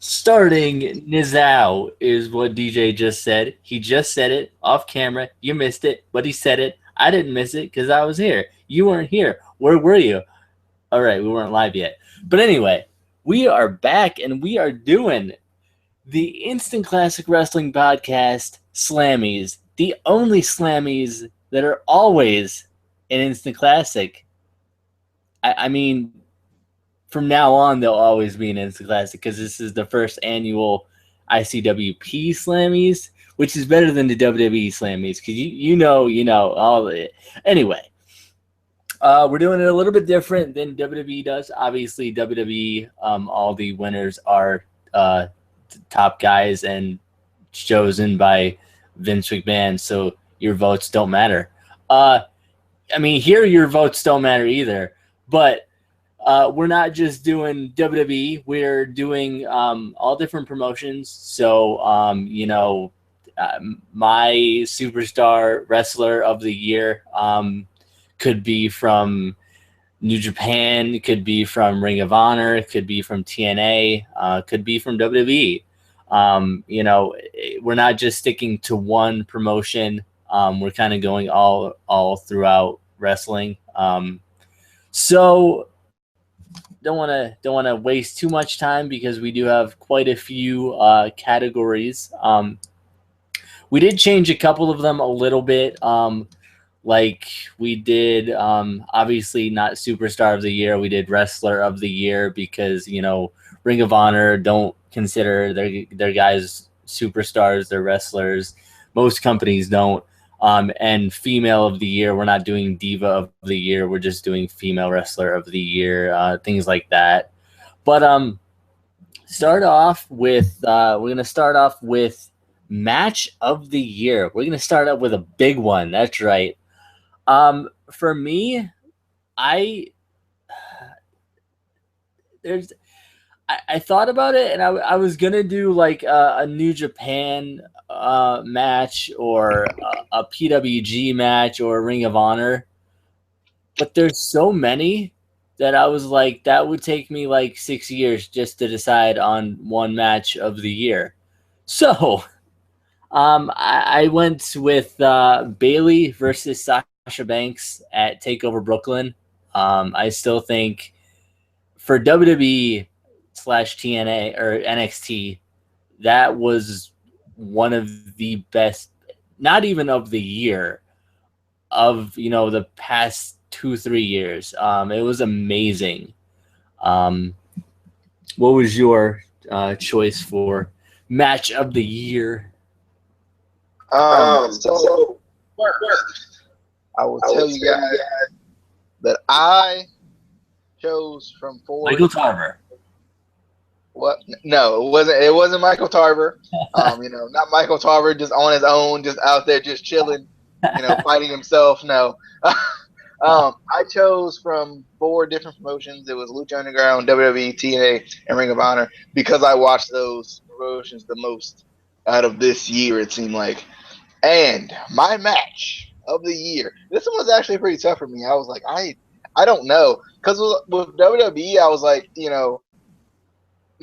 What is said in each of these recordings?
Starting Nizao is what DJ just said. He just said it off camera. You missed it, but he said it. I didn't miss it because I was here. You weren't here. Where were you? All right, we weren't live yet. But anyway, we are back and we are doing the Instant Classic Wrestling Podcast Slammies, the only Slammies that are always an Instant Classic. I mean, from now on, they'll always be an Instant Classic because this is the first annual ICWP Slammies, which is better than the WWE Slammies because you know all of it. Anyway, we're doing it a little bit different than WWE does. Obviously, WWE, all the winners are top guys and chosen by Vince McMahon, so your votes don't matter. I mean, here your votes don't matter either, but we're not just doing WWE. We're doing all different promotions. So, my superstar wrestler of the year could be from New Japan, could be from Ring of Honor, could be from TNA, could be from WWE. We're not just sticking to one promotion. We're kind of going all throughout wrestling. So don't want to waste too much time because we do have quite a few categories. We did change a couple of them a little bit. Like we did, obviously not Superstar of the Year. We did Wrestler of the Year because, Ring of Honor don't consider their guys superstars, they're wrestlers. Most companies don't. And Female of the Year, we're not doing Diva of the Year. We're just doing Female Wrestler of the Year, things like that. But start off with we're gonna start off with Match of the Year. We're gonna start up with a big one. That's right. For me, I thought about it, and I was gonna do like a New Japan match or a PWG match or a Ring of Honor, but there's so many that I was like, that would take me like 6 years just to decide on one match of the year. So I went with Bayley versus Sasha Banks at TakeOver Brooklyn. I still think for WWE / TNA or NXT, that was one of the best, not even of the year, of the past 2-3 years. It was amazing. What was your choice for Match of the Year? So first, I will tell you guys that I chose from 4. Michael Tarver. What? No, it wasn't Michael Tarver. Not Michael Tarver just on his own, just out there, just chilling, fighting himself. No. I chose from 4 different promotions. It was Lucha Underground, WWE, TNA, and Ring of Honor because I watched those promotions the most out of this year, it seemed like. And my match of the year, this one was actually pretty tough for me. I was like, I don't know. Because with WWE, I was like,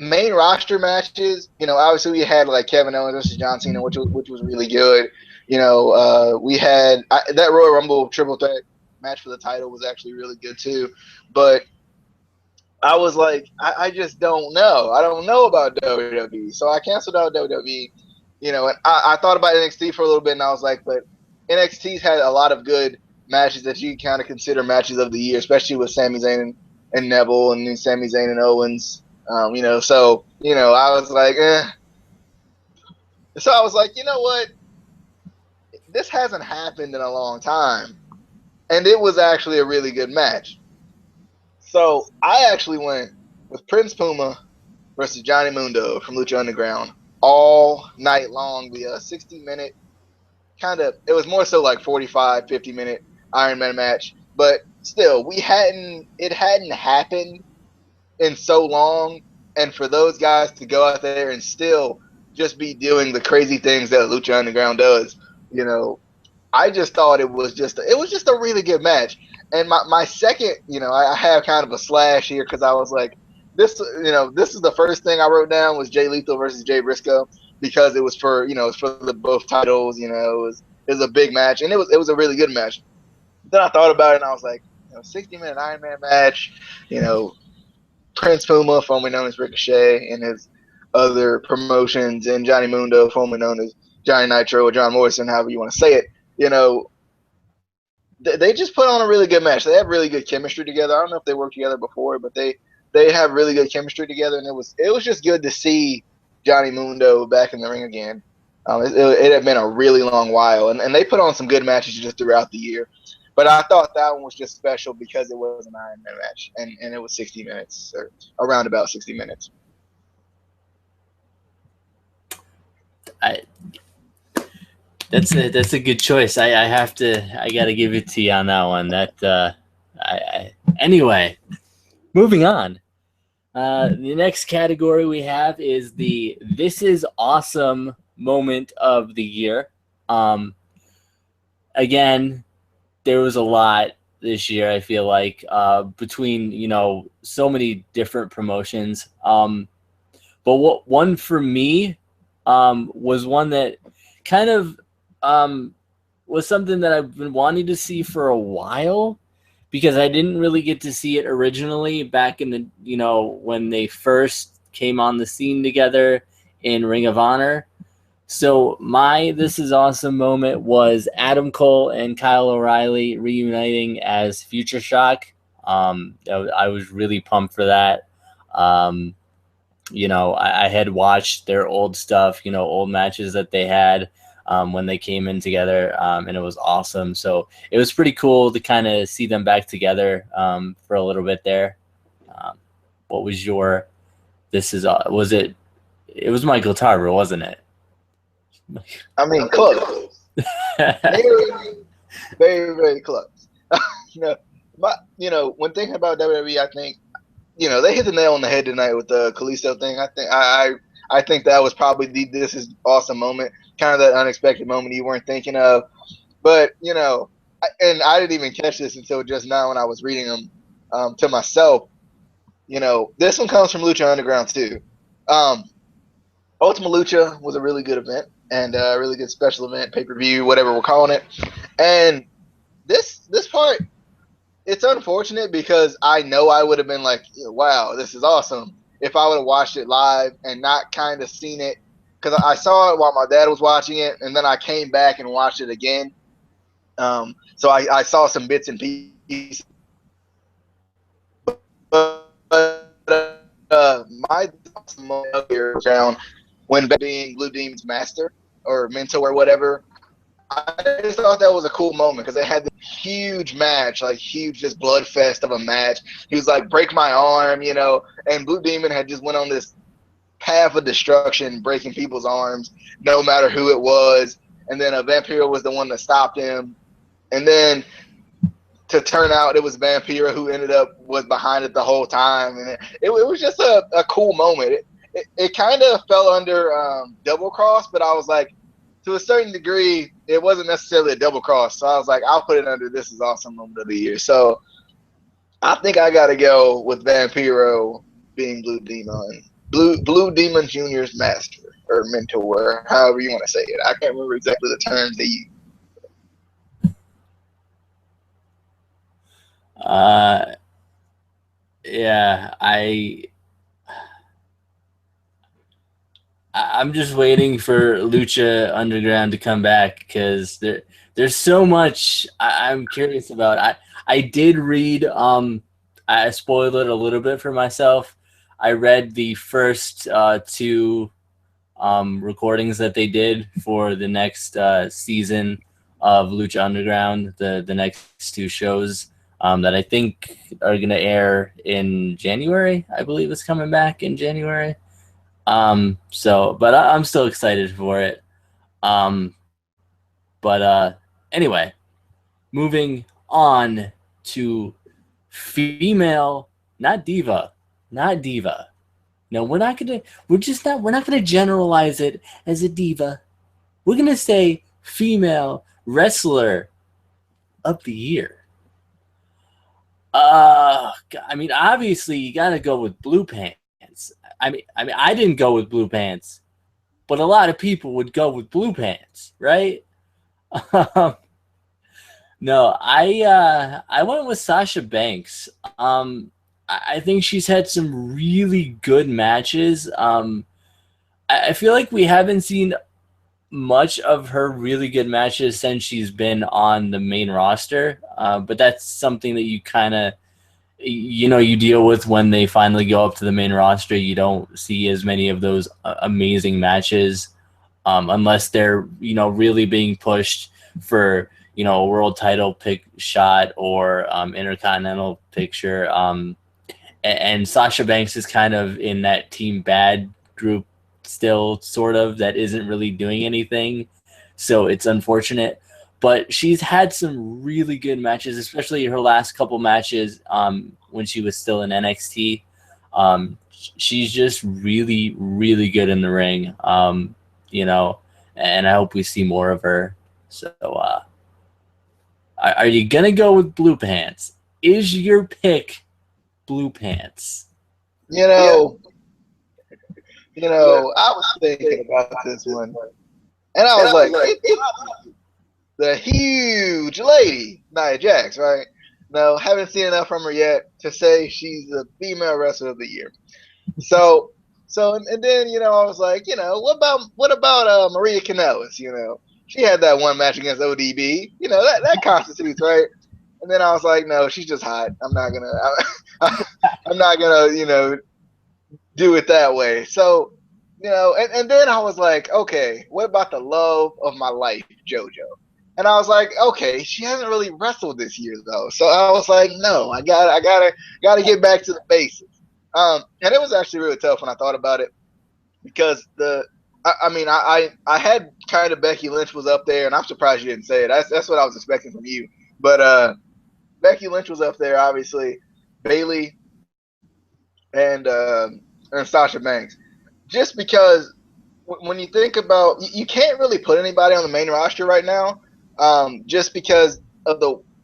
main roster matches, obviously we had like Kevin Owens versus John Cena, which was really good. We had that Royal Rumble triple threat match for the title was actually really good too. But I was like, I just don't know. I don't know about WWE. So I canceled out WWE, and I thought about NXT for a little bit, and I was like, but NXT's had a lot of good matches that you kind of consider matches of the year, especially with Sami Zayn and Neville and Sami Zayn and Owens. I was like, So I was like, you know what? This hasn't happened in a long time. And it was actually a really good match. So I actually went with Prince Puma versus Johnny Mundo from Lucha Underground all night long. The 60-minute, it was more so like 45, 50-minute Iron Man match. But still, it hadn't happened in so long, and for those guys to go out there and still just be doing the crazy things that Lucha Underground does, I just thought it was just a really good match. And my second, I have kind of a slash here because I was like, this is the first thing I wrote down was Jay Lethal versus Jay Briscoe because it was for it's for the both titles. It was a big match and it was a really good match. Then I thought about it and I was like, 60-minute Iron Man match, Prince Puma, formerly known as Ricochet, and his other promotions, and Johnny Mundo, formerly known as Johnny Nitro or John Morrison, however you want to say it. They just put on a really good match. They have really good chemistry together. I don't know if they worked together before, but they have really good chemistry together, and it was just good to see Johnny Mundo back in the ring again. It had been a really long while, and they put on some good matches just throughout the year. But I thought that one was just special because it was an Iron Man match, and it was 60 minutes, or around about 60 minutes. That's a good choice. I gotta give it to you on that one. Anyway, moving on. The next category we have is the "This is awesome" moment of the year. Again, there was a lot this year. I feel like between so many different promotions. But one for me was one that kind of was something that I've been wanting to see for a while because I didn't really get to see it originally back in the when they first came on the scene together in Ring of Honor. So my "This is awesome" moment was Adam Cole and Kyle O'Reilly reuniting as Future Shock. I was really pumped for that. I had watched their old stuff, old matches that they had when they came in together, and it was awesome. So it was pretty cool to kind of see them back together for a little bit there. What was your was it? It was Michael Tarver, wasn't it? I mean, close. Very, very, very close. When thinking about WWE, I think, they hit the nail on the head tonight with the Kalisto thing. I think that was probably the "This is awesome" moment, kind of that unexpected moment you weren't thinking of. But and I didn't even catch this until just now when I was reading them to myself. This one comes from Lucha Underground too. Ultima Lucha was a really good event and a really good special event, pay-per-view, whatever we're calling it. And this part, it's unfortunate because I know I would have been like, wow, this is awesome if I would have watched it live and not kind of seen it, because I saw it while my dad was watching it, and then I came back and watched it again. So I saw some bits and pieces. But my moment here around when being Blue Demon's master or mentor or whatever, I just thought that was a cool moment because they had this huge match, like huge, just blood fest of a match. He was like, break my arm, and Blue Demon had just went on this path of destruction, breaking people's arms, no matter who it was. And then Vampiro was the one that stopped him. And then to turn out it was Vampiro who ended up was behind it the whole time. And it was just a cool moment. It kind of fell under Double Cross, but I was like, to a certain degree, it wasn't necessarily a double cross. So I was like, I'll put it under "This is awesome" moment of the year. So I think I got to go with Vampiro being Blue Demon Jr.'s master or mentor, however you want to say it. I can't remember exactly the terms they use. Yeah, I'm just waiting for Lucha Underground to come back because there's so much I'm curious about. I did read I spoiled it a little bit for myself. I read the first two recordings that they did for the next season of Lucha Underground, the next two shows that I think are going to air in January. I believe it's coming back in January. But I'm still excited for it. Anyway, moving on to female, not diva. No, we're not gonna generalize it as a diva. We're gonna say female wrestler of the year. I mean, obviously you got to go with blue pants. I mean, I didn't go with blue pants, but a lot of people would go with blue pants, right? Um, no, I went with Sasha Banks. I think she's had some really good matches. I feel like we haven't seen much of her really good matches since she's been on the main roster. But that's something that you kind of, you deal with when they finally go up to the main roster. You don't see as many of those amazing matches, unless they're, really being pushed for, a world title pick shot or intercontinental picture. And Sasha Banks is kind of in that Team Bad group still, sort of, that isn't really doing anything. So it's unfortunate. But she's had some really good matches, especially her last couple matches when she was still in NXT. She's just really, really good in the ring, you know, and I hope we see more of her. So, are you going to go with blue pants? Is your pick blue pants? You know, I was thinking about this one, and I was like, the huge lady, Nia Jax, right? No, haven't seen enough from her yet to say she's the female wrestler of the year. So, and then I was like, what about Maria Kanellis? She had that one match against ODB. That constitutes, right? And then I was like, no, she's just hot. I'm not gonna, I'm not gonna, do it that way. So, and then I was like, okay, what about the love of my life, JoJo? And I was like, okay, she hasn't really wrestled this year though. So I was like, no, I gotta get back to the basics. And it was actually really tough when I thought about it because I had kind of Becky Lynch was up there, and I'm surprised you didn't say it. That's what I was expecting from you. But Becky Lynch was up there, obviously. Bayley and Sasha Banks, just because when you think about, you can't really put anybody on the main roster right now, just because of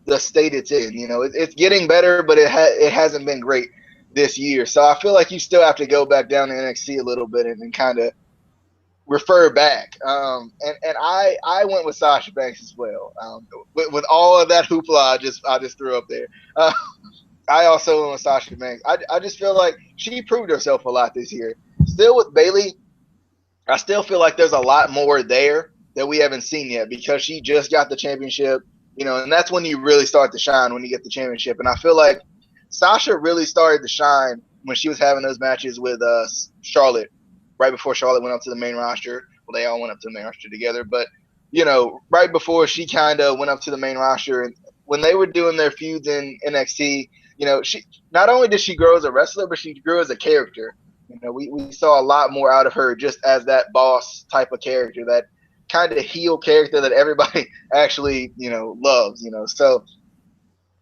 the state it's in. It's getting better, but it hasn't been great this year. So I feel like you still have to go back down to NXT a little bit and kind of refer back. And I went with Sasha Banks as well. With all of that hoopla I just threw up there. I also went with Sasha Banks. I just feel like she proved herself a lot this year. Still with Bayley, I still feel like there's a lot more there that we haven't seen yet because she just got the championship, and that's when you really start to shine when you get the championship. And I feel like Sasha really started to shine when she was having those matches with Charlotte, right before Charlotte went up to the main roster. Well, they all went up to the main roster together, but right before she kind of went up to the main roster, and when they were doing their feuds in NXT, she not only did she grow as a wrestler, but she grew as a character. We saw a lot more out of her just as that boss type of character, that kind of heel character that everybody actually, loves. So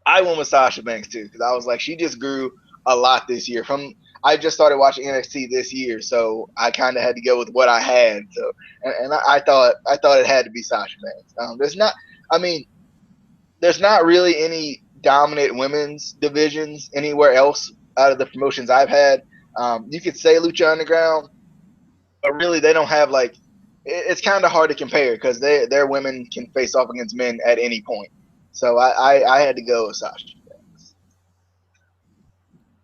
I went with Sasha Banks too because I was like, she just grew a lot this year. I just started watching NXT this year, so I kind of had to go with what I had. So, and I thought it had to be Sasha Banks. I mean, there's not really any dominant women's divisions anywhere else out of the promotions I've had. You could say Lucha Underground, but really they don't have like. It's kind of hard to compare because their women can face off against men at any point. So I had to go with Sasha.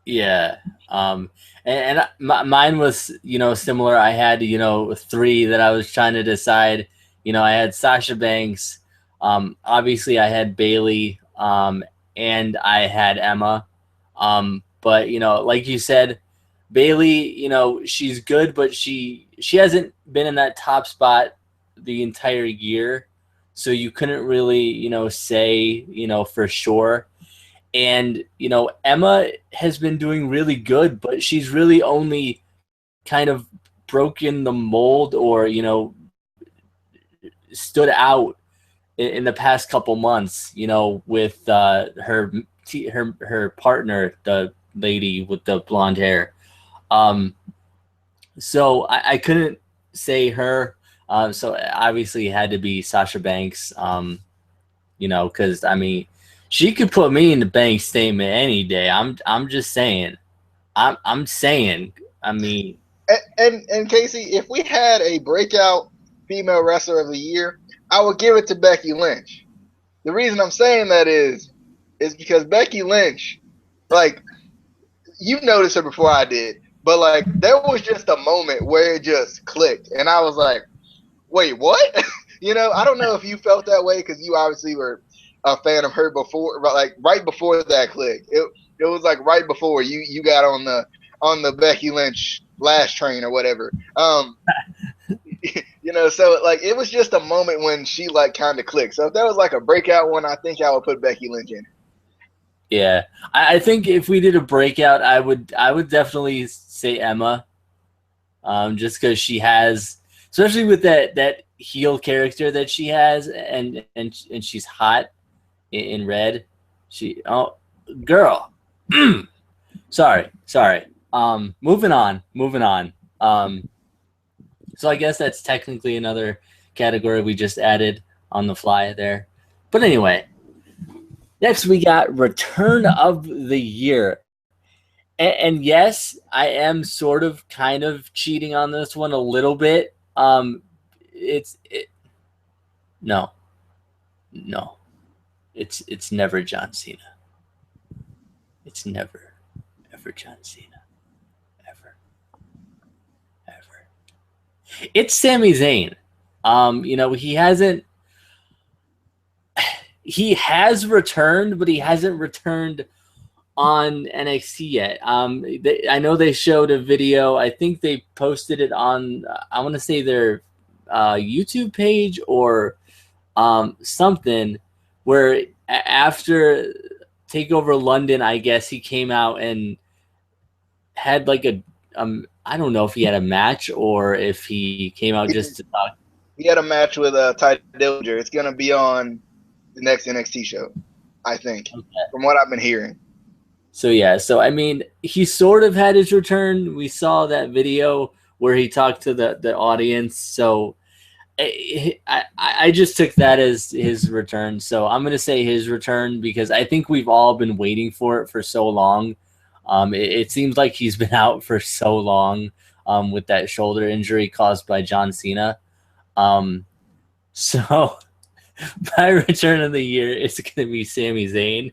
Yeah. Mine was, similar. I had, three that I was trying to decide. I had Sasha Banks. Obviously, I had Bayley, and I had Emma. But, like you said, Bayley, she's good, but she hasn't been in that top spot the entire year. So you couldn't really, say, for sure. And, Emma has been doing really good, but she's really only kind of broken the mold or, stood out in the past couple months, with her partner, the lady with the blonde hair. So I couldn't say her. So obviously it had to be Sasha Banks, because, I mean, She could put me in the bank statement any day. I'm just saying. I'm saying. I mean, And Casey, if we had a breakout female wrestler of the year, I would give it to Becky Lynch. The reason I'm saying that is because Becky Lynch, like, you noticed her before I did, but like there was just a moment where it just clicked, and I was like, wait, what? I don't know if you felt that way because you obviously were a fan of her before, but like right before that click, it was like right before you got on the Becky Lynch last train or whatever. So like it was just a moment when she like kind of clicked. So if that was like a breakout one, I think I would put Becky Lynch in. yeah. I think if we did a breakout, I would definitely say Emma. Just because she has, especially with that heel character that she has, and she's hot in red. She girl. Sorry. Moving on. So I guess that's technically another category we just added on the fly there. But anyway, next we got Return of the Year. And yes, I am sort of kind of cheating on this one a little bit. It's no, no, it's never John Cena. It's never ever John Cena. Ever, ever. It's Sami Zayn. He hasn't. He has returned, but he hasn't returned on NXT yet. I know they showed a video. I think they posted it on, I want to say their YouTube page or something, where after Takeover London, I guess he came out and had like I don't know if he had a match or if he came out just to talk. He had a match with Ty Dillinger. It's gonna be on the next NXT show, I think, Okay. from what I've been hearing. So yeah, so I mean, he sort of had his return. We saw that video where he talked to the audience. So I just took that as his return. So I'm gonna say his return because I think we've all been waiting for it for so long. It seems like he's been out for so long with that shoulder injury caused by John Cena. So my return of the year is gonna be Sami Zayn.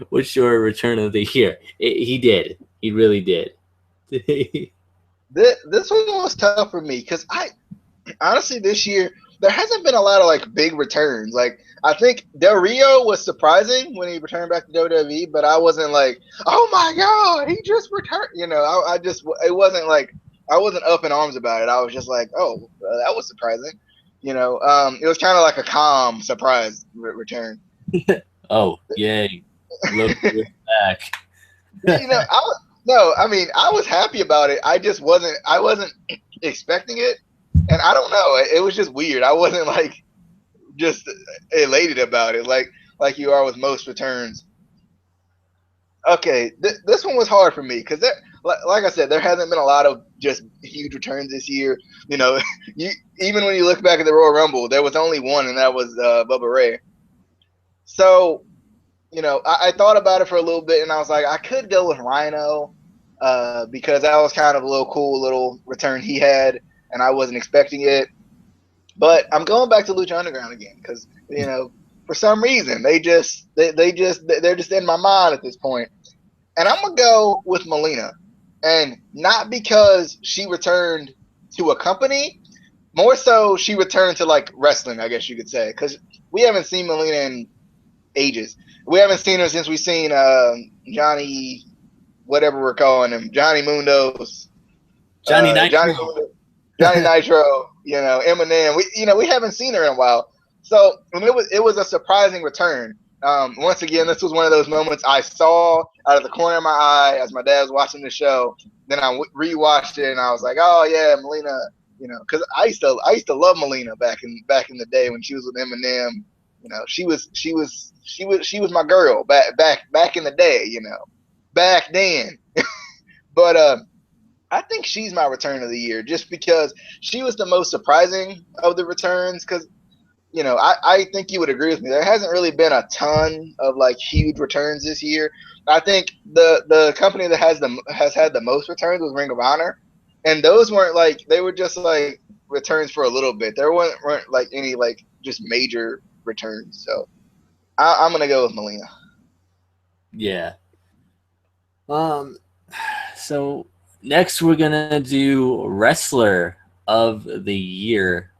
What's your return of the year? He did. He really did. This one was tough for me because I honestly this year there hasn't been a lot of like big returns. Like I think Del Rio was surprising when he returned back to WWE, but I wasn't like, oh my god, he just returned. I just it wasn't like I wasn't up in arms about it. I was just like, oh, that was surprising. It was kind of like a calm surprise return. Oh, yay. Look, we're back. I was happy about it. I wasn't expecting it. And I don't know. It was just weird. I wasn't like just elated about it like you are with most returns. Okay, this one was hard for me because like I said, there hasn't been a lot of just huge returns this year. Even when you look back at the Royal Rumble, there was only one, and that was Bubba Ray. So I thought about it for a little bit, and I was like, I could go with Rhino because that was kind of a little cool little return he had, and I wasn't expecting it. But I'm going back to Lucha Underground again because for some reason they're just in my mind at this point, and I'm gonna go with Melina, and not because she returned to a company, more so she returned to like wrestling, I guess you could say, because we haven't seen Melina in ages. We haven't seen her since we've seen Johnny, whatever we're calling him, Johnny Mundos, Johnny Nitro. Johnny Nitro, Eminem. We haven't seen her in a while, so it was a surprising return. Once again, this was one of those moments I saw out of the corner of my eye as my dad was watching the show. Then I rewatched it and I was like, oh yeah, Melina. Because I used to love Melina back in the day when she was with Eminem. She was my girl back in the day. Back then. But I think she's my return of the year just because she was the most surprising of the returns. Because I think you would agree with me. There hasn't really been a ton of like huge returns this year. I think the company that has had the most returns was Ring of Honor, and those weren't like they were just like returns for a little bit. There weren't like any like just major returns. So I'm gonna go with Melina. Yeah. Um. So next we're gonna do wrestler of the year.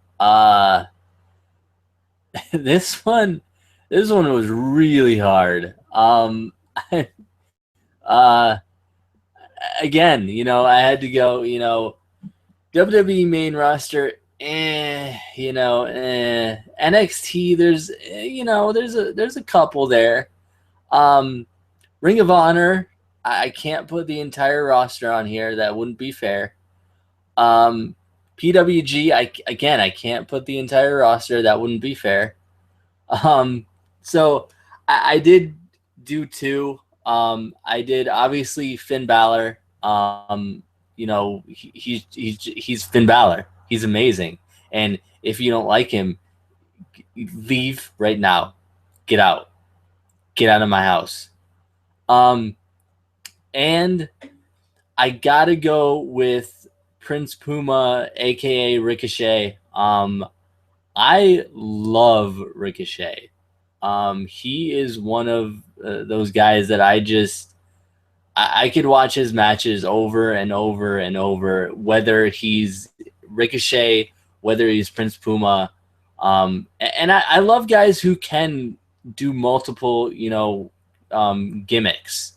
This one, this one was really hard. Uh, Again, I had to go. WWE main roster. NXT. There's a couple there. Um, Ring of Honor. I can't put the entire roster on here. That wouldn't be fair. PWG. I can't put the entire roster. That wouldn't be fair. So I did do two. I did obviously Finn Balor. He's Finn Balor. He's amazing. And if you don't like him, leave right now. Get out. Get out of my house. And I gotta go with Prince Puma, aka Ricochet. I love Ricochet. He is one of those guys that I could watch his matches over and over and over, whether he's Ricochet, whether he's Prince Puma. And I love guys who can do multiple, gimmicks.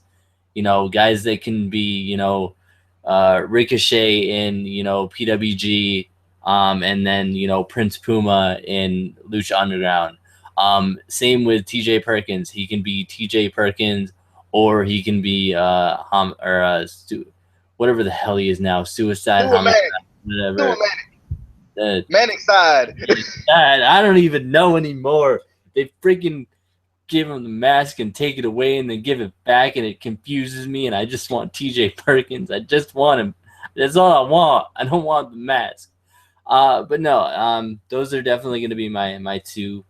Guys that can be, Ricochet in, PWG, and then, Prince Puma in Lucha Underground. Same with TJ Perkins. He can be TJ Perkins, or he can be whatever the hell he is now, Suicide Homicide, whatever. Manic Side. I don't even know anymore. They freaking give him the mask and take it away and then give it back, and it confuses me, and I just want TJ Perkins. I just want him. That's all I want. I don't want the mask. But no, those are definitely going to be my two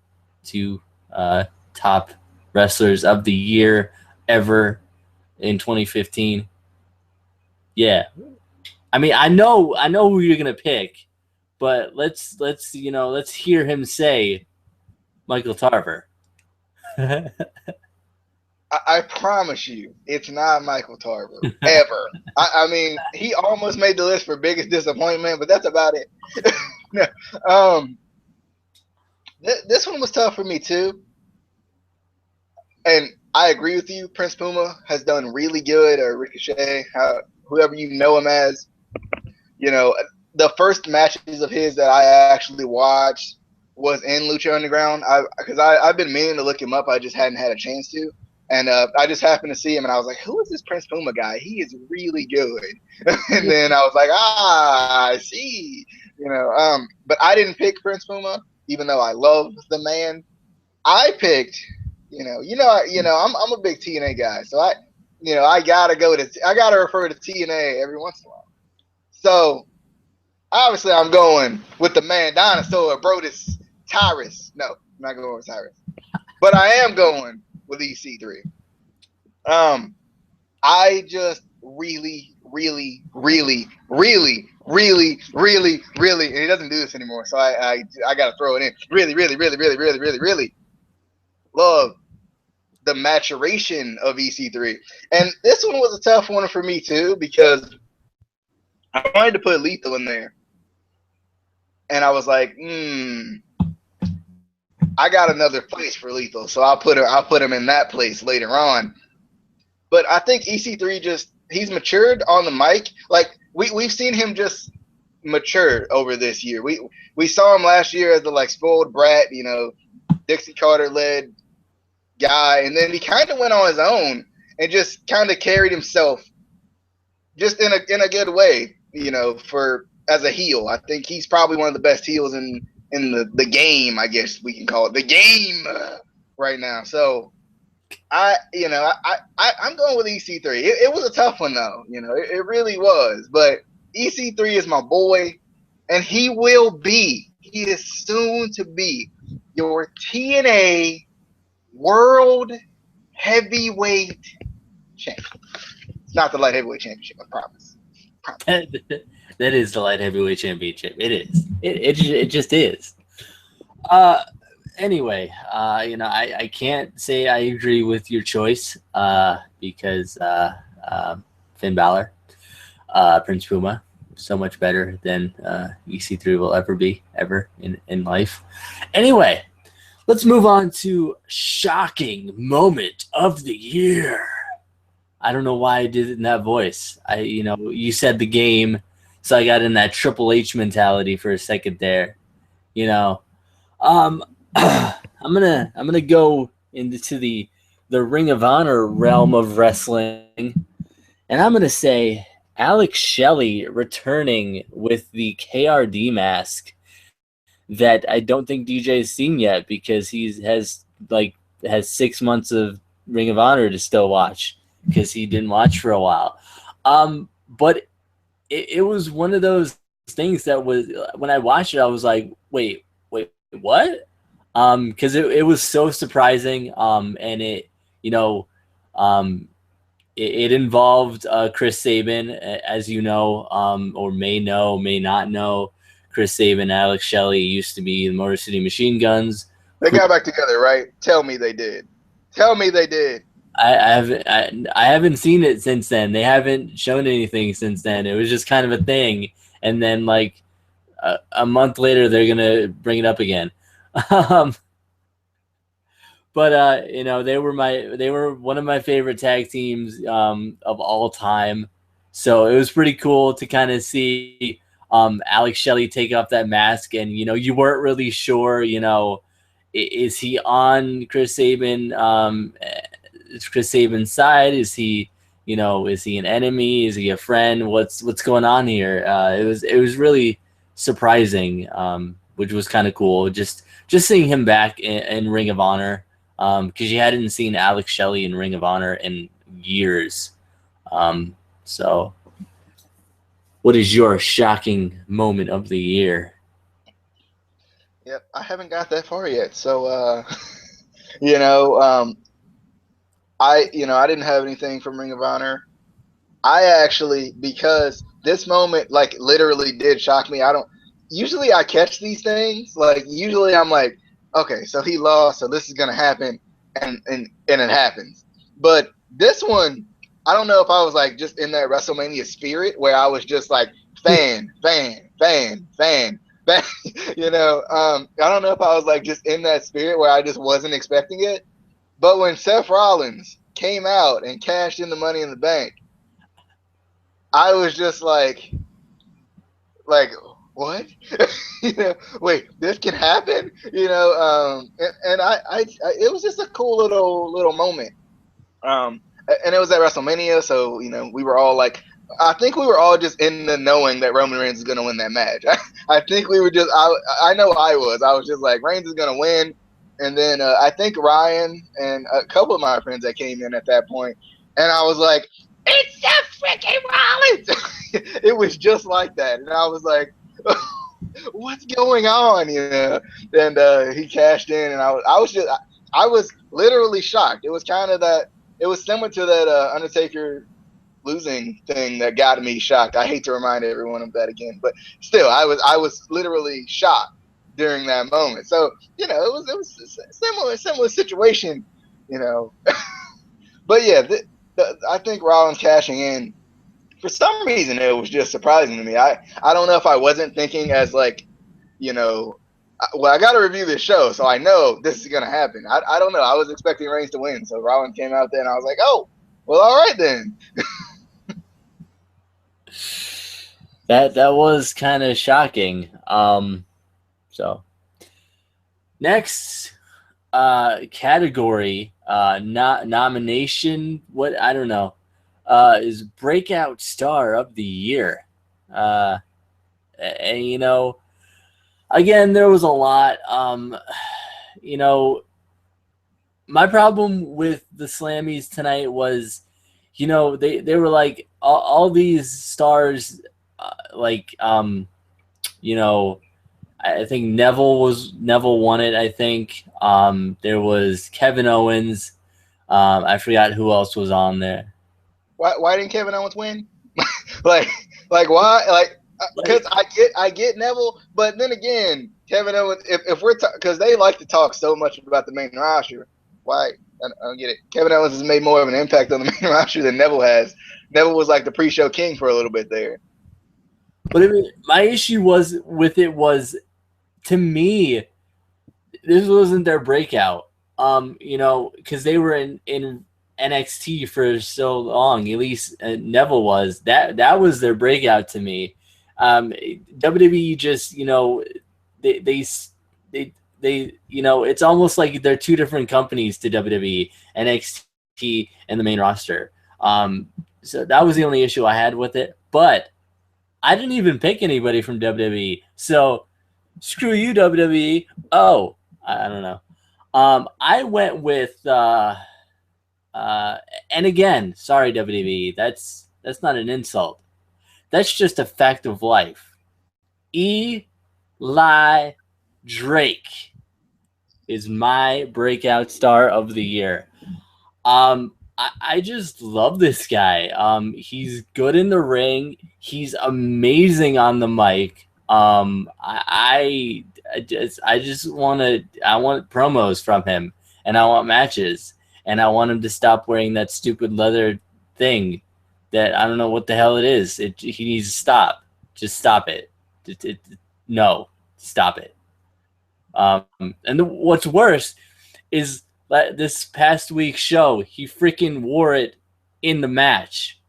top wrestlers of the year ever in 2015. Yeah. I mean, I know who you're going to pick, but let's hear him say Michael Tarver. I promise you, it's not Michael Tarver ever. I mean, he almost made the list for biggest disappointment, but that's about it. This one was tough for me too, and I agree with you. Prince Puma has done really good, or Ricochet, whoever you know him as. The first matches of his that I actually watched was in Lucha Underground. I've been meaning to look him up. I just hadn't had a chance to. And I just happened to see him, and I was like, who is this Prince Puma guy? He is really good. And then I was like, I see. But I didn't pick Prince Puma, even though I love the man. I picked, I'm a big TNA guy, so I gotta refer to TNA every once in a while. So obviously I'm going with the man dinosaur, Brodus Tyrus. No, I'm not going with Tyrus, but I am going with EC3. I just really, really, really, really, really, really, really, and he doesn't do this anymore, so I got to throw it in. Really, really, really, really, really, really, really love the maturation of EC3. And this one was a tough one for me too, because I wanted to put Lethal in there. And I was like, I got another place for Lethal, so I'll put him in that place later on. But I think EC3 he's matured on the mic. Like we've seen him just mature over this year. We saw him last year as the spoiled brat, Dixie Carter led guy, and then he kind of went on his own and just kind of carried himself just in a good way, for as a heel. I think he's probably one of the best heels in the game, I guess we can call it the game right now. So I'm going with EC3. It was a tough one though, it really was. But EC3 is my boy, and he is soon to be your TNA World Heavyweight Champion. It's not the light heavyweight championship, I promise. That is the light heavyweight championship. It is. It just is. Uh, anyway, I can't say I agree with your choice because Finn Balor, Prince Puma, so much better than EC3 will ever be, ever in life. Anyway, let's move on to shocking moment of the year. I don't know why I did it in that voice. You said the game, so I got in that Triple H mentality for a second there. I'm gonna go into the Ring of Honor realm of wrestling, and I'm gonna say Alex Shelley returning with the KRD mask that I don't think DJ has seen yet because has 6 months of Ring of Honor to still watch because he didn't watch for a while. But it was one of those things that was, when I watched it, I was like, wait, what? Because it was so surprising. And it involved Chris Sabin, as you know, or may not know. Chris Sabin, Alex Shelley used to be the Motor City Machine Guns. They got back together, right? Tell me they did. Tell me they did. I haven't seen it since then. They haven't shown anything since then. It was just kind of a thing, and then like a month later, they're gonna bring it up again. But they were one of my favorite tag teams of all time. So it was pretty cool to kind of see Alex Shelley take off that mask, and you weren't really sure, is he on Chris Sabin? Is Chris Sabin's side? Is he an enemy? Is he a friend? What's going on here? It was really surprising, which was kind of cool. Just seeing him back in Ring of Honor, because you hadn't seen Alex Shelley in Ring of Honor in years. So, what is your shocking moment of the year? Yep, I haven't got that far yet. So, you know, I didn't have anything from Ring of Honor. I actually, because this moment like literally did shock me. Usually I catch these things. Like usually I'm like, okay, so he lost, so this is gonna happen, and it happens. But this one, I don't know if I was like just in that WrestleMania spirit where I was just like fan, fan, fan, fan, fan. I don't know if I was like just in that spirit where I just wasn't expecting it. But when Seth Rollins came out and cashed in the Money in the Bank, I was just like what? Wait, this can happen? And it was just a cool little moment. And it was at WrestleMania, so we were all like, I think we were all just in the knowing that Roman Reigns is gonna win that match. I think we were just, I know I was just like, Reigns is gonna win. And then I think Ryan and a couple of my friends that came in at that point, and I was like, it's Seth freaking Rollins. It was just like that, and I was like, what's going on? And he cashed in, and I was literally shocked. It was kind of that. It was similar to that Undertaker losing thing that got me shocked. I hate to remind everyone of that again, but still, I was literally shocked during that moment. So it was a similar situation, But yeah, I think Rollins cashing in, for some reason, it was just surprising to me. I don't know if I wasn't thinking as like, well, I got to review this show, so I know this is gonna happen. I don't know. I was expecting Reigns to win, so Rollins came out there, and I was like, oh, well, all right then. That was kind of shocking. So next category, nomination. What, I don't know. Is breakout star of the year. And again, there was a lot. My problem with the Slammies tonight was, they were like all these stars, I think Neville won it. I think there was Kevin Owens. I forgot who else was on there. Why didn't Kevin Owens win? like why? Like because I get Neville, but then again, Kevin Owens. If we're because they like to talk so much about the main roster, why? I don't get it. Kevin Owens has made more of an impact on the main roster than Neville has. Neville was like the pre-show king for a little bit there. But I mean, my issue was with it was, to me, this wasn't their breakout. Because they were in NXT for so long. At least Neville was. That was their breakout to me. WWE just they it's almost like they're two different companies to WWE, NXT and the main roster. So that was the only issue I had with it. But I didn't even pick anybody from WWE. So screw you, WWE. Oh, I don't know. I went with and again, sorry WWE. That's not an insult. That's just a fact of life. Eli Drake is my breakout star of the year. I just love this guy. He's good in the ring. He's amazing on the mic. I want promos from him, and I want matches, and I want him to stop wearing that stupid leather thing that I don't know what the hell it is. He needs to stop. Just stop it. No, stop it. What's worse is this past week's show, he freaking wore it in the match.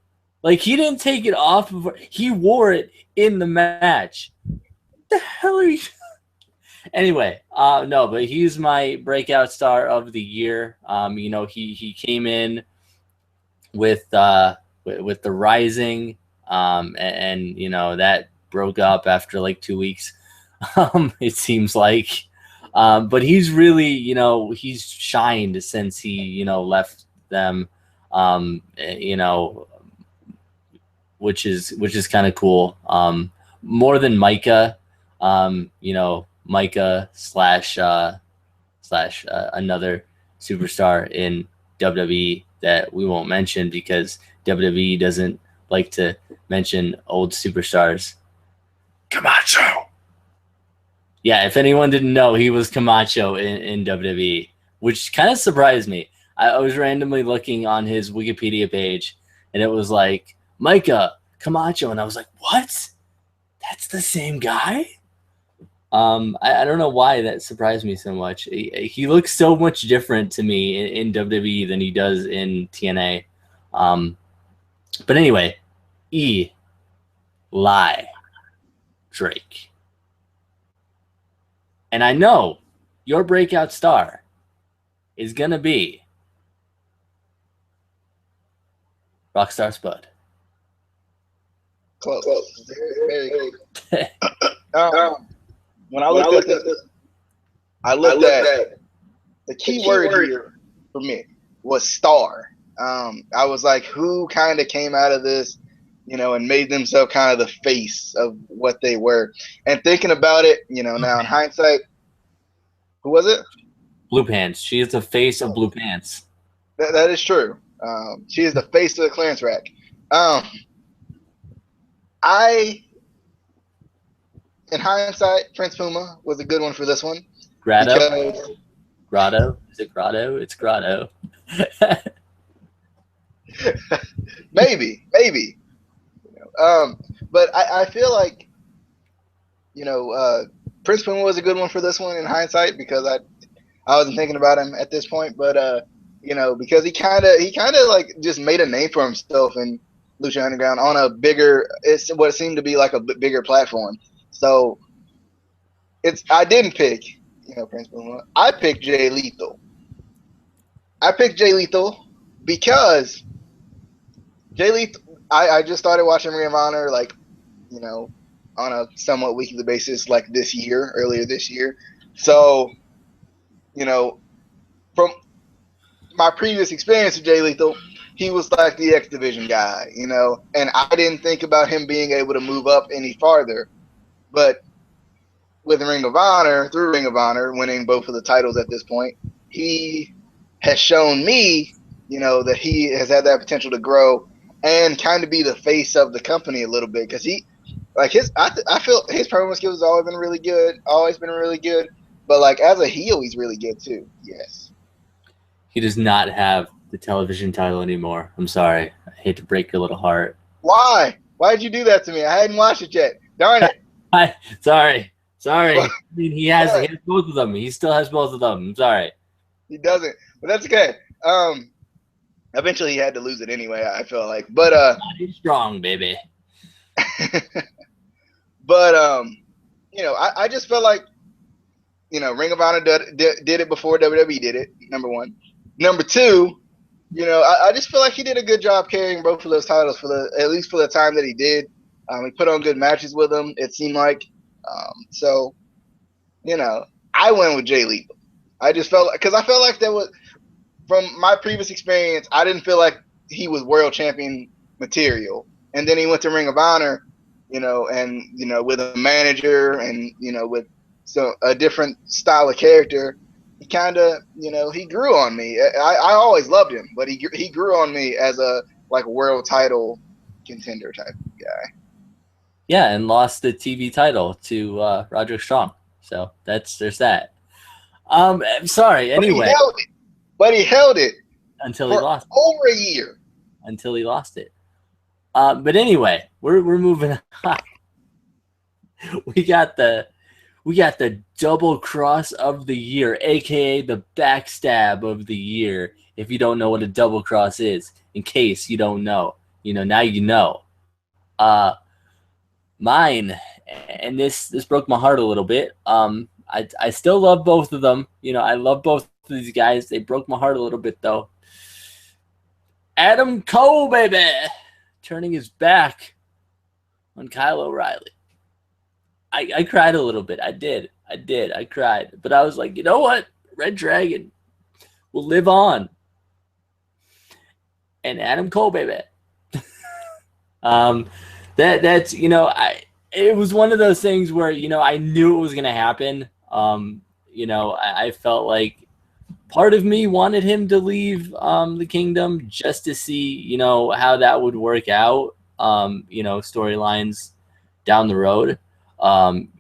Like, he didn't take it off. He wore it in the match. What the hell are you? Anyway, no, but he's my breakout star of the year. He came in with the Rising, and that broke up after like 2 weeks. It seems like. But he's really, he's shined since he, left them, which is kind of cool. More than Micah, Micah slash another superstar in WWE that we won't mention because WWE doesn't like to mention old superstars. Camacho. Yeah, if anyone didn't know, he was Camacho in WWE, which kind of surprised me. I was randomly looking on his Wikipedia page, and it was like, Micah Camacho, and I was like, what? That's the same guy? I don't know why that surprised me so much. He looks so much different to me in WWE than he does in TNA. But anyway, Eli Drake. And I know your breakout star is going to be Rockstar Spud. Close. Very close. When I looked at this, I looked at the key word here for me was star. I was like, who kind of came out of this, and made themselves kind of the face of what they were. And thinking about it, now in hindsight, who was it? Blue Pants. She is the face of Blue Pants. That is true. She is the face of the clearance rack. In hindsight, Prince Puma was a good one for this one. Grotto? Grotto? Is it Grotto? It's Grotto. Maybe. But I feel like, Prince Puma was a good one for this one in hindsight because I wasn't thinking about him at this point, but because he kind of like just made a name for himself in Lucha Underground on a bigger, it's what seemed to be like a bigger platform. So I didn't pick Prince Puma. I picked Jay Lethal. Because Jay Lethal. I just started watching Ring of Honor on a somewhat weekly basis like earlier this year. So, from my previous experience with Jay Lethal, he was like the X Division guy, and I didn't think about him being able to move up any farther. But with Ring of Honor, through Ring of Honor, winning both of the titles at this point, he has shown me, that he has had that potential to grow and kind of be the face of the company a little bit because he, like I feel his promo skills have always been really good. But like as a heel, he's really good too. Yes. He does not have the television title anymore. I'm sorry. I hate to break your little heart. Why? Why did you do that to me? I hadn't watched it yet. Darn it. Sorry. I But, mean, he has both of them. He still has both of them. I'm sorry. he doesn't. But that's okay. Eventually he had to lose it anyway, I feel like. But he's strong, baby. but I just felt like Ring of Honor did it before WWE did it. Number one. Number two, I just feel like he did a good job carrying both of those titles at least for the time that he did. He put on good matches with them. It seemed like. So, I went with Jay Lethal. I just felt like, because I felt like there was, from my previous experience, I didn't feel like he was world champion material. And then he went to Ring of Honor, and with a manager and with a different style of character, he kind of he grew on me. I always loved him, but he grew on me as a world title contender type guy. Yeah, and lost the TV title to Roderick Strong. So there's that. I'm sorry. Anyway, but he held it until he lost it. Over a year. Until he lost it. But anyway, we're moving on. We got the double cross of the year, aka the backstab of the year. If you don't know what a double cross is, in case you don't know, now you know. Mine, and this broke my heart a little bit. I still love both of them. I love both of these guys. They broke my heart a little bit though. Adam Cole, baby, turning his back on Kyle O'Reilly. I cried a little bit. I did. I cried. But I was like, you know what? Red Dragon will live on. And Adam Cole, baby. That's it was one of those things where I knew it was gonna happen. I felt like part of me wanted him to leave the Kingdom just to see how that would work out. Storylines down the road,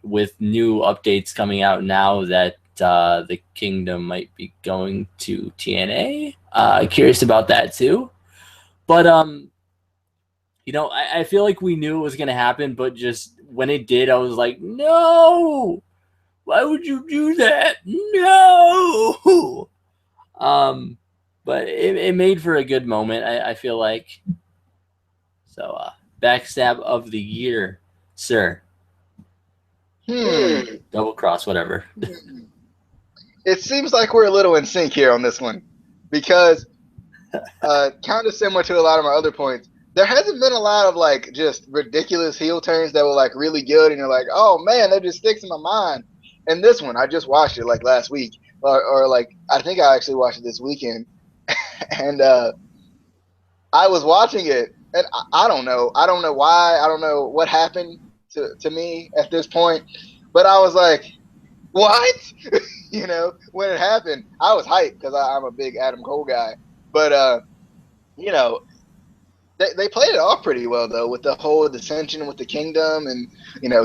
with new updates coming out now that the Kingdom might be going to TNA. Curious about that too, but I feel like we knew it was going to happen, but just when it did, I was like, no, why would you do that? No. But it made for a good moment, I feel like. So, backstab of the year, sir. Double cross, whatever. It seems like we're a little in sync here on this one because kind of similar to a lot of my other points. There hasn't been a lot of just ridiculous heel turns that were really good, and you're like, oh man, that just sticks in my mind. And this one, I just watched it last week, or I think I actually watched it this weekend, and I was watching it, and I don't know why, I don't know what happened to me at this point, but I was like, what? When it happened, I was hyped because I'm a big Adam Cole guy, but They played it off pretty well though, with the whole dissension with the Kingdom, and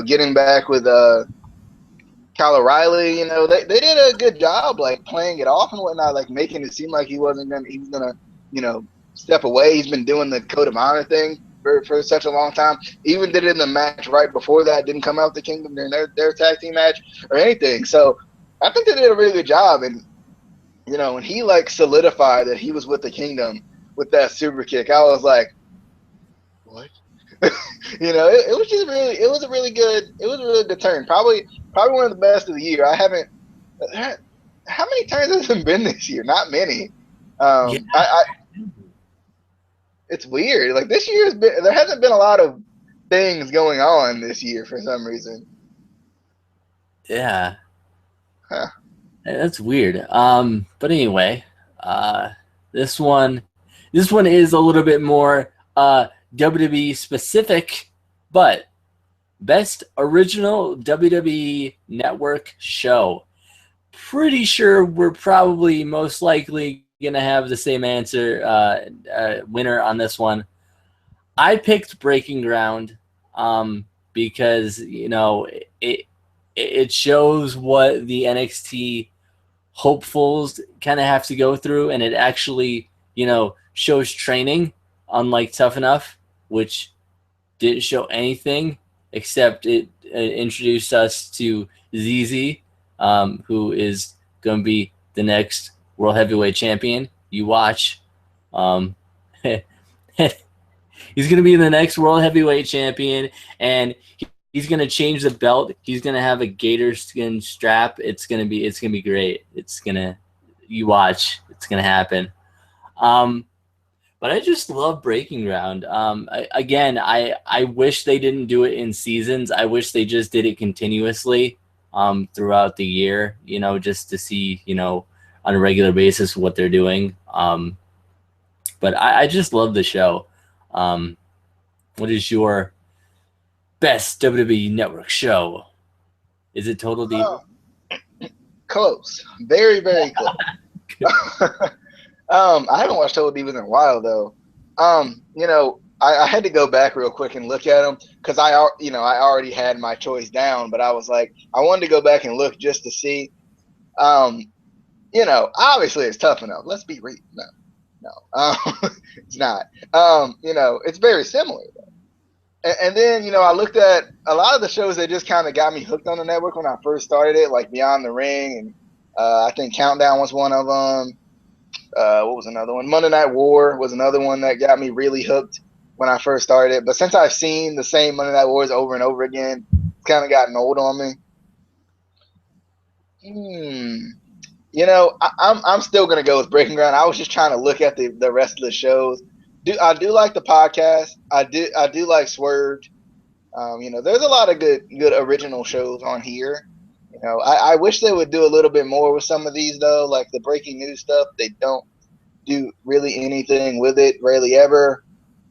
getting back with Kyle O'Reilly. They did a good job playing it off and whatnot, making it seem like he was gonna step away. He's been doing the Code of Honor thing for such a long time. Even did it in the match right before that. Didn't come out the Kingdom during their tag team match or anything. So I think they did a really good job. And when he solidified that he was with the Kingdom with that super kick, I was like, what? It was just really, it was a really good turn. Probably one of the best of the year. I haven't. How many turns has it been this year? Not many. Yeah. It's weird. This year there hasn't been a lot of things going on this year for some reason. Yeah. Huh. That's weird. But anyway, this one is a little bit more WWE specific, but Best original WWE Network show. Pretty sure we're probably most likely going to have the same answer, winner on this one. I picked Breaking Ground because, it shows what the NXT hopefuls kind of have to go through, and it actually, shows training, unlike Tough Enough, which didn't show anything except it introduced us to ZZ, who is going to be the next World Heavyweight Champion. You watch. He's going to be the next World Heavyweight Champion, and he's going to change the belt. He's going to have a gator skin strap. It's going to be great. You watch. It's going to happen. But I just love Breaking Ground. I wish they didn't do it in seasons. I wish they just did it continuously throughout the year, just to see, on a regular basis what they're doing. But I just love the show. What is your best WWE Network show? Is it Total Divas? Close. Very, very close. I haven't watched Total Divas in a while though. I had to go back real quick and look at them because I already had my choice down, but I was like, I wanted to go back and look just to see. Obviously it's Tough Enough. Let's be real. No, it's not. It's very similar. And then, I looked at a lot of the shows that just kind of got me hooked on the network when I first started it, like Beyond the Ring, and I think Countdown was one of them. What was another one? Monday Night War was another one that got me really hooked when I first started. But since I've seen the same Monday Night Wars over and over again, it's kind of gotten old on me. I'm still gonna go with Breaking Ground. I was just trying to look at the rest of the shows. I do like the podcast. I do like Swerved. There's a lot of good original shows on here. I wish they would do a little bit more with some of these though, like the breaking news stuff. They don't do really anything with it, rarely ever.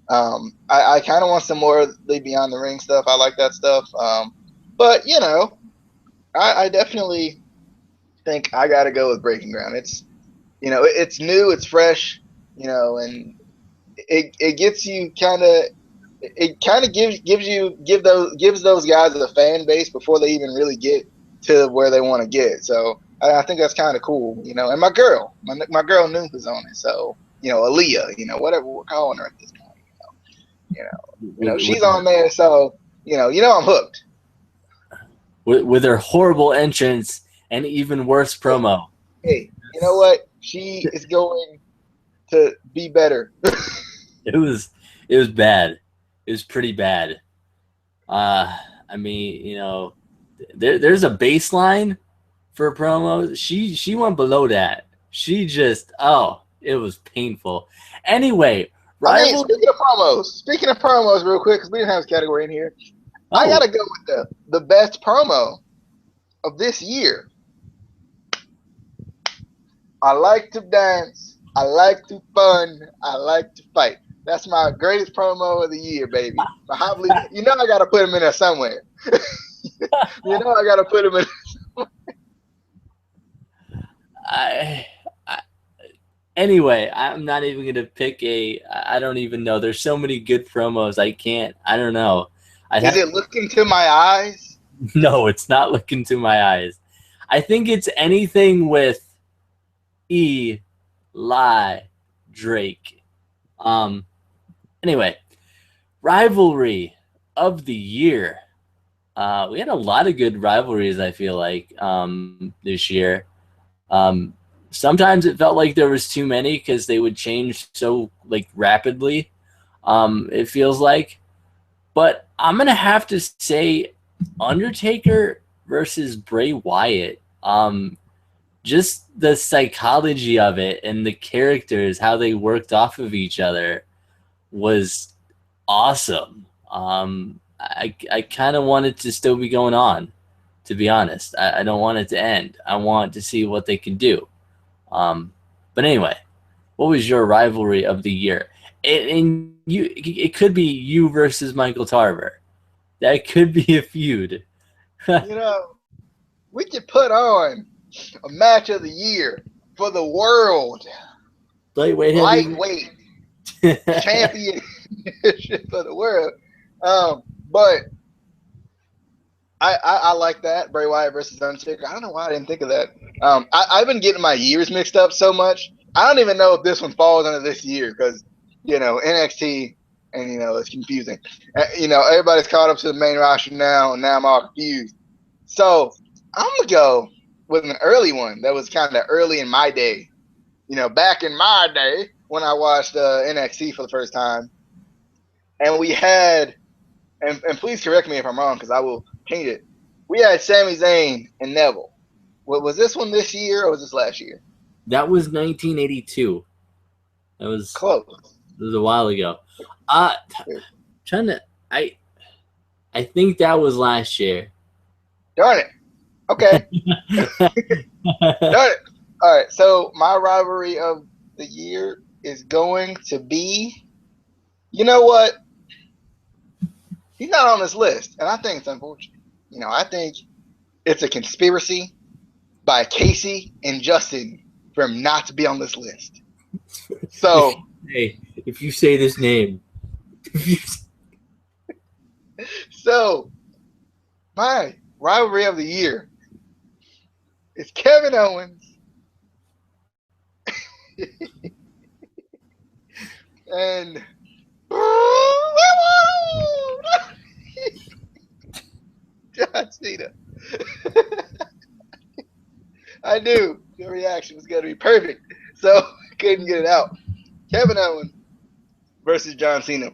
I kind of want some more of the Beyond the Ring stuff. I like that stuff. But I definitely think I got to go with Breaking Ground. It's it's new, it's fresh, and it gets you gives those guys a fan base before they even really get to where they want to get. So I think that's kind of cool, and my girl Noob is on it. So, Aaliyah, whatever we're calling her at this point, she's on there. So, I'm hooked. With her horrible entrance and even worse promo. Hey, you know what? She is going to be better. It was bad. It was pretty bad. There's a baseline for promos. She went below that. She just it was painful. Anyway, speaking of promos, real quick, because we didn't have this category in here. I gotta go with the best promo of this year. I like to dance. I like to fun. I like to fight. That's my greatest promo of the year, baby. I gotta put him in there somewhere. I gotta put him in. Anyway, I'm not even gonna pick I don't even know. There's so many good promos. I don't know. Is it Look Into My Eyes? No, it's not Look Into My Eyes. I think it's anything with Eli Drake. Anyway, rivalry of the year. We had a lot of good rivalries, I feel like, this year. Sometimes it felt like there was too many because they would change so rapidly. It feels like. But I'm going to have to say Undertaker versus Bray Wyatt. Just the psychology of it and the characters, how they worked off of each other was awesome. I kind of want it to still be going on, to be honest. I don't want it to end. I want to see what they can do. But anyway, what was your rivalry of the year? It could be you versus Michael Tarver. That could be a feud. You know, we could put on a match of the year for the world Lightweight lightweight championship of the world. But I like that Bray Wyatt versus Undertaker. I don't know why I didn't think of that. I've been getting my years mixed up so much. I don't even know if this one falls under this year because NXT and it's confusing. Everybody's caught up to the main roster now, and now I'm all confused. So I'm gonna go with an early one that was kind of early in my day. Back in my day when I watched NXT for the first time, and we had, and please correct me if I'm wrong because I will paint it. We had Sami Zayn and Neville. Was this one this year or was this last year? That was 1982. That was close. It was a while ago. Trying to, I think that was last year. Darn it. Okay. Darn it. All right. So my rivalry of the year is going to be. You know what? He's not on this list, and I think it's unfortunate. I think it's a conspiracy by Casey and Justin for him not to be on this list. So, hey, if you say this name, so my rivalry of the year is Kevin Owens and John Cena. I knew your reaction was going to be perfect, so I couldn't get it out. Kevin Owens versus John Cena,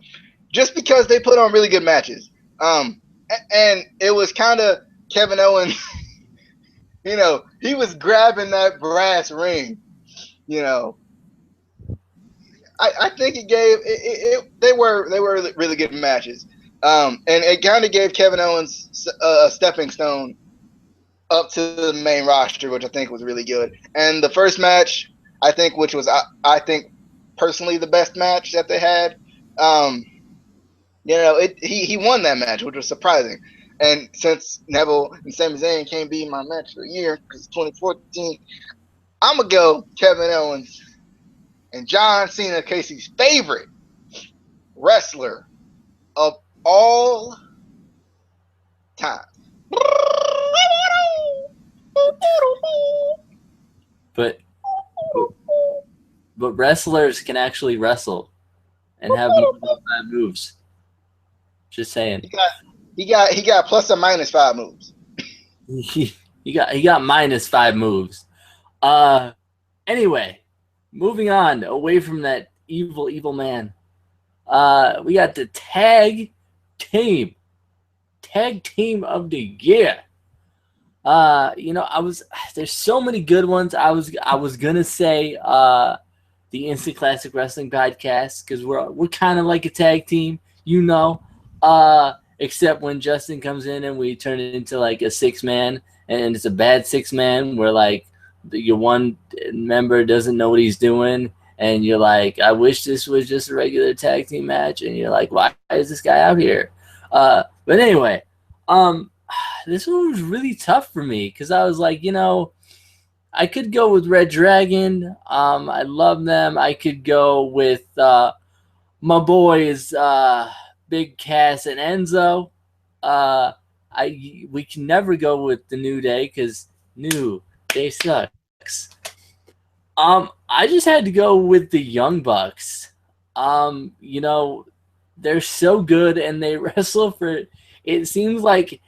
just because they put on really good matches. And it was kind of Kevin Owens. He was grabbing that brass ring. I think it gave it. They were really good matches. And it kind of gave Kevin Owens a stepping stone up to the main roster, which I think was really good. And the first match, I think, which was I think personally the best match that they had. He won that match, which was surprising. And since Neville and Sami Zayn can't be my match of the year because it's 2014, I'm gonna go Kevin Owens and John Cena, Casey's favorite wrestler of all time. But wrestlers can actually wrestle and have more than 5 moves. Just saying. He got plus or minus 5 moves. He got minus 5 moves. Anyway, moving on away from that evil man. We got the tag team of the year. There's so many good ones. I was gonna say the Instant Classic Wrestling podcast because we're kind of like a tag team, except when Justin comes in and we turn it into like a 6-man, and it's a bad 6-man where like your one member doesn't know what he's doing, and you're like, I wish this was just a regular tag team match, and you're like, why is this guy out here? But anyway, this one was really tough for me because I was like, I could go with Red Dragon. I love them. I could go with my boys, Big Cass and Enzo. We can never go with the New Day because New Day sucks. I just had to go with the Young Bucks. They're so good and they wrestle for. It seems like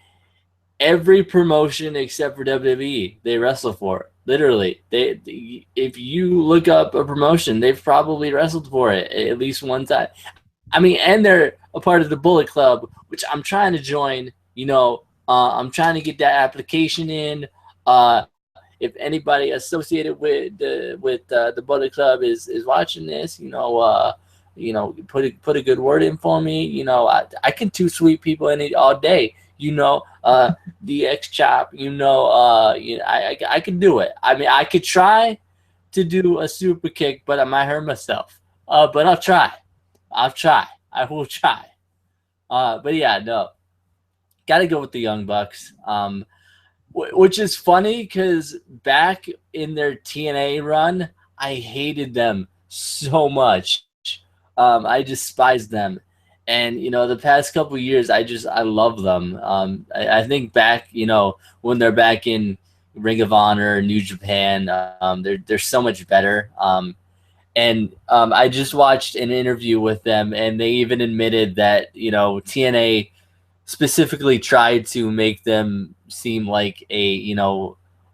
every promotion except for WWE they wrestle for. Literally, if you look up a promotion, they've probably wrestled for it at least one time. And they're a part of the Bullet Club, which I'm trying to join. I'm trying to get that application in. If anybody associated with the Bullet Club is watching this, put a good word in for me. I can two sweet people in it all day. DX Chop. I can do it. I could try to do a super kick, but I might hurt myself. But I'll try. I will try. But yeah, no. Got to go with the Young Bucks. Which is funny because back in their TNA run, I hated them so much. I despised them, and the past couple of years, I love them. I think back, when they're back in Ring of Honor, New Japan, they're so much better. And I just watched an interview with them, and they even admitted that TNA specifically tried to make them seem like a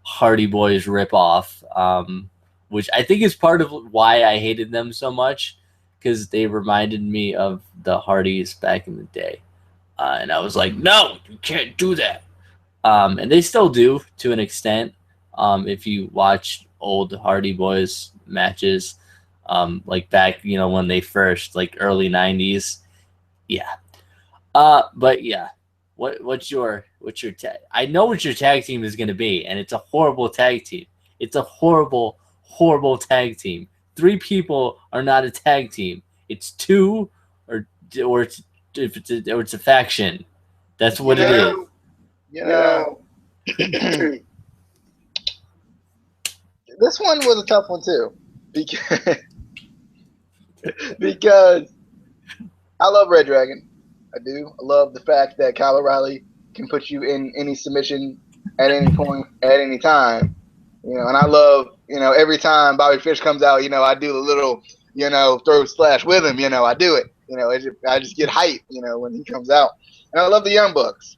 Hardy Boys ripoff, which I think is part of why I hated them so much, because they reminded me of the Hardys back in the day, and I was like, no, you can't do that. And they still do to an extent. If you watch old Hardy Boys matches, like back when they first, like early '90s, yeah. But yeah, what's your tag? I know what your tag team is going to be, and it's a horrible tag team. It's a horrible tag team. 3 people are not a tag team. It's 2, or it's a faction. That's what it is. You know, this one was a tough one too, because I love Red Dragon. I do. I love the fact that Kyle O'Reilly can put you in any submission at any point, at any time. And I love, every time Bobby Fish comes out, I do the little, throw splash with him. I do it. I just get hype, when he comes out. And I love the Young Bucks.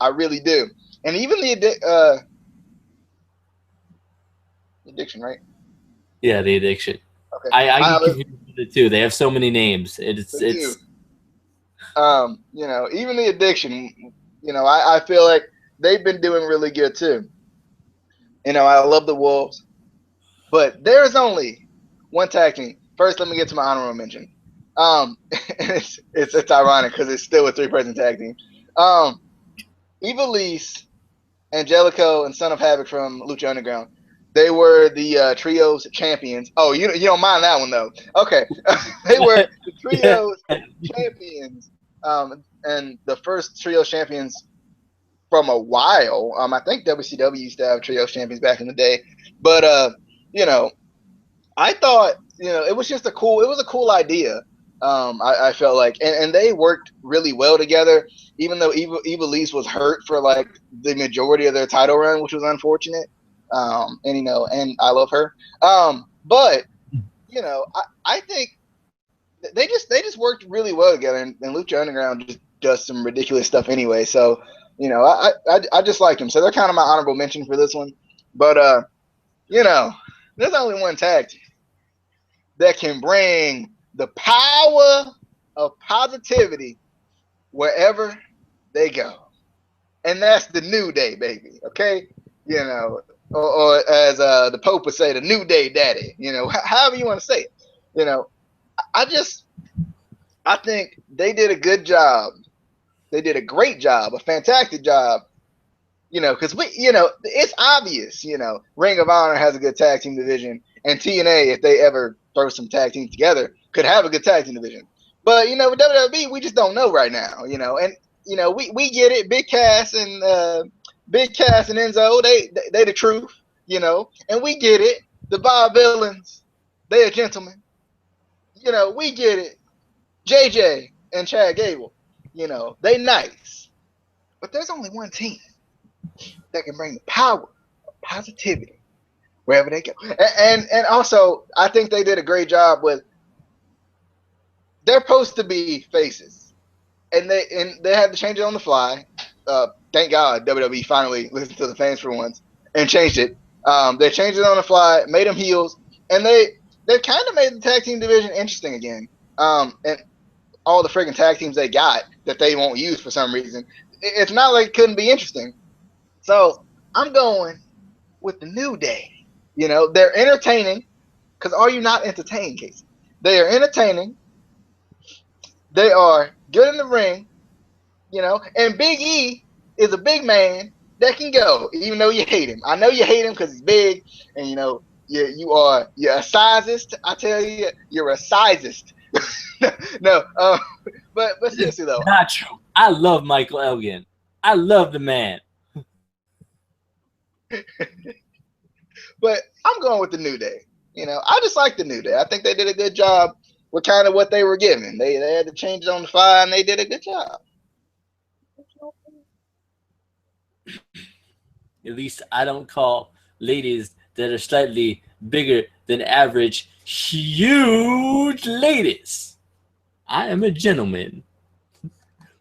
I really do. And even the Addiction, right? Yeah, the Addiction. Okay. I get confused with it too. They have so many names. It's even the Addiction, I feel like they've been doing really good too. I love the Wolves, but there's only one tag team. First, let me get to my honorable mention. It's ironic because it's still a 3-person tag team. Ivelisse, Angelico, and Son of Havoc from Lucha Underground. They were the trios champions. Oh, you don't mind that one though. Okay, they were the trios champions, and the first trios champions from a while. I think WCW used to have trios champions back in the day, but I thought it was just a cool idea. I felt like, and they worked really well together, even though Ivelisse was hurt for like the majority of their title run, which was unfortunate. And I love her. But I think they just worked really well together, and Lucha Underground just does some ridiculous stuff anyway. So I just like them. So they're kind of my honorable mention for this one. But there's only one tag team that can bring the power of positivity wherever they go, and that's the New Day, baby. Okay, or as the Pope would say, the New Day Daddy. However you want to say it. I think they did a good job. They did a great job, a fantastic job. Because it's obvious. Ring of Honor has a good tag team division, and TNA, if they ever throw some tag teams together, could have a good tag team division. But with WWE, we just don't know right now. And we get it. Big Cass and Enzo, they the truth. And we get it. The Bob Villains, they are gentlemen. We get it. JJ and Chad Gable, they nice. But there's only one team that can bring the power of positivity wherever they go. And also, I think they did a great job with. They're supposed to be faces, and they had to change it on the fly. Thank God WWE finally listened to the fans for once and changed it. They changed it on the fly, made them heels, and they kind of made the tag team division interesting again. And all the freaking tag teams they got that they won't use for some reason, it's not like it couldn't be interesting. So I'm going with the New Day. They're entertaining. Because are you not entertained, Casey? They are entertaining. They are good in the ring. And Big E is a big man that can go, even though you hate him. I know you hate him because he's big, and you're a sizist. I tell you, you're a sizist. No, but seriously though, not true. I love Michael Elgin. I love the man. But I'm going with the New Day. I just like the New Day. I think they did a good job with kind of what they were given. They had to change it on the fly, and they did a good job. At least I don't call ladies that are slightly bigger than average huge ladies. I am a gentleman.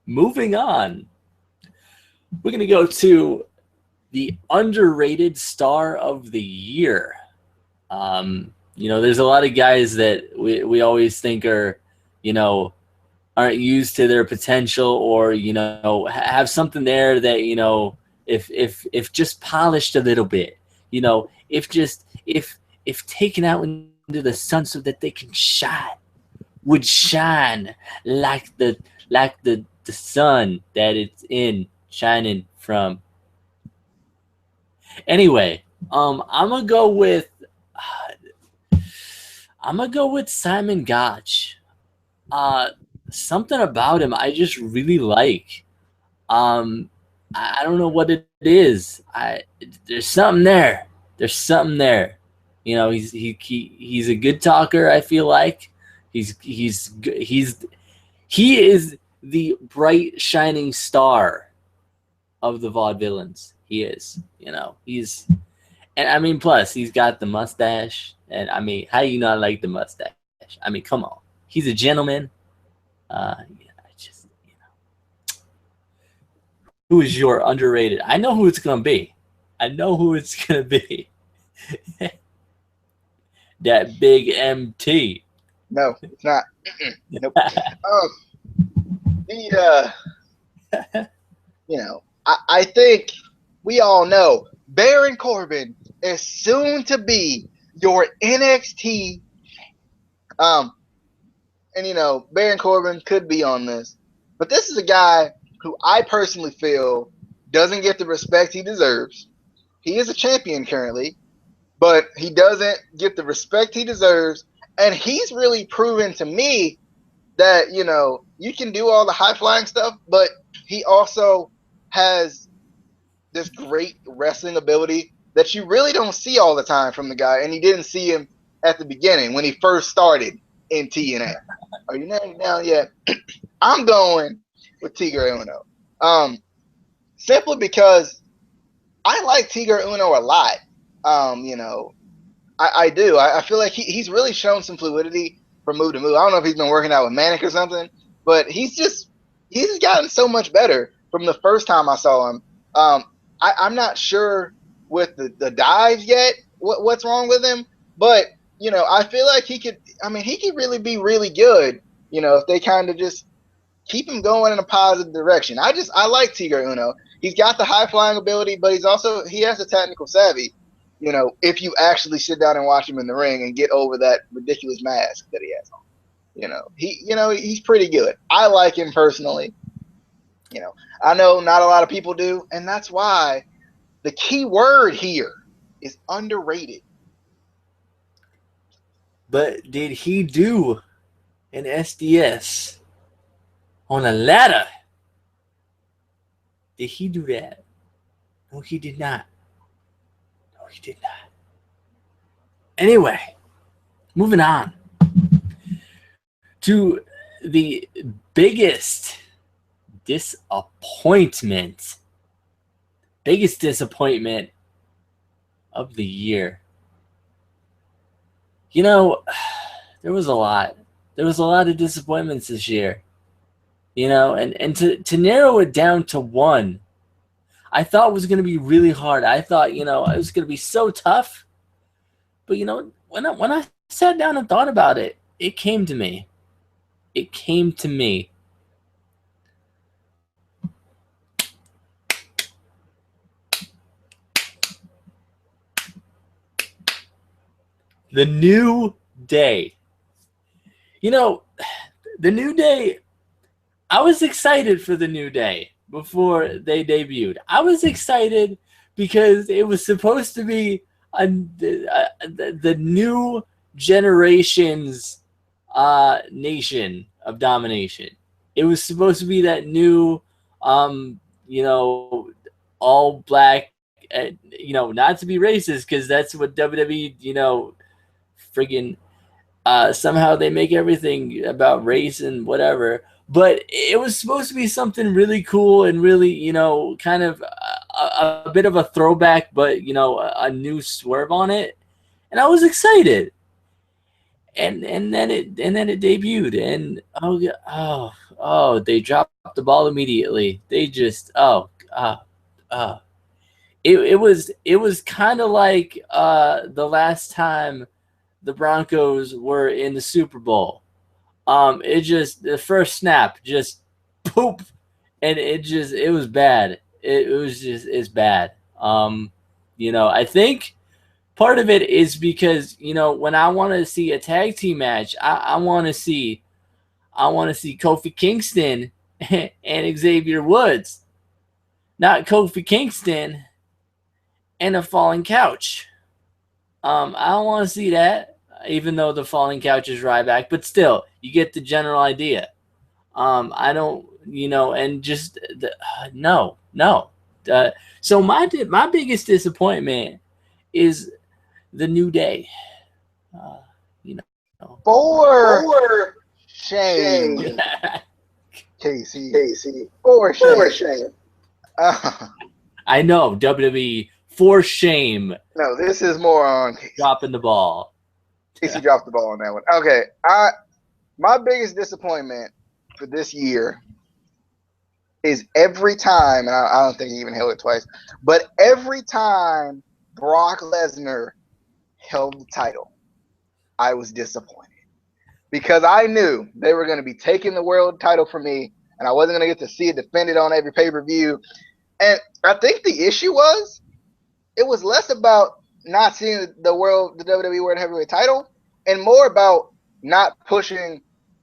Moving on. We're going to go to the underrated star of the year. There's a lot of guys that we always think are, aren't used to their potential, or, have something there that, if just polished a little bit, if taken out into the sun so that they can shine, would shine like the sun that it's in shining from. Anyway, I'm gonna go with Simon Gotch. Something about him I just really like. I don't know what it is. There's something there. There's something there. He's a good talker. I feel like he is the bright shining star of the vaudevillains. He is. And I mean, plus he's got the mustache. And I mean, how you not like the mustache? I mean, come on. He's a gentleman. Who is your underrated? I know who it's gonna be. That big MT. No, it's not. Nope. I think we all know Baron Corbin is soon to be your NXT. And Baron Corbin could be on this, but this is a guy who I personally feel doesn't get the respect he deserves. He is a champion currently, but he doesn't get the respect he deserves. And he's really proven to me that, you can do all the high flying stuff, but he also has this great wrestling ability that you really don't see all the time from the guy. And you didn't see him at the beginning when he first started in TNA. Are you narrowing down yet? I'm going with Tigre Uno. Simply because I like Tigre Uno a lot. I do. I feel like he's really shown some fluidity from move to move. I don't know if he's been working out with Manic or something, but he's gotten so much better from the first time I saw him. I'm not sure with the dives yet what's wrong with him, but I feel like he could really be really good, if they kind of just keep him going in a positive direction. I like Tigre Uno. He's got the high flying ability, but he has the technical savvy. If you actually sit down and watch him in the ring and get over that ridiculous mask that he has on. He's pretty good. I like him personally. I know not a lot of people do, and that's why the key word here is underrated. But did he do an SDS on a ladder? Did he do that? No, he did not. No, he did not. Anyway, moving on to the biggest disappointment of the year. There was a lot. There was a lot of disappointments this year. And to narrow it down to one, I thought was going to be really hard. I thought, it was going to be so tough. But, when I sat down and thought about it, it came to me. It came to me. The New Day. The New Day, I was excited for the New Day before they debuted. I was excited because it was supposed to be the new generation's nation of domination. It was supposed to be that new all black, not to be racist, because that's what WWE, friggin' somehow they make everything about race and whatever. But it was supposed to be something really cool and really, kind of a bit of a throwback, but a new swerve on it, and I was excited. And then it debuted, and they dropped the ball immediately. They just uh, it was kind of like the last time the Broncos were in the Super Bowl. It just the first snap just poop, and it was bad. It's bad. I think part of it is because when I want to see a tag team match, I want to see Kofi Kingston and Xavier Woods, not Kofi Kingston and a falling couch. I don't want to see that, even though the falling couch is Ryback, but still, you get the general idea. I don't, and just no. So my biggest disappointment is the New Day. You know, For shame, Casey. For shame. I know, WWE, for shame. No, this is more on dropping the ball. Casey dropped the ball on that one. Okay, my biggest disappointment for this year is every time, and I don't think he even held it twice, but every time Brock Lesnar held the title, I was disappointed because I knew they were going to be taking the world title from me, and I wasn't going to get to see it defended on every pay-per-view. And I think the issue was it was less about not seeing the WWE World Heavyweight title, and more about not pushing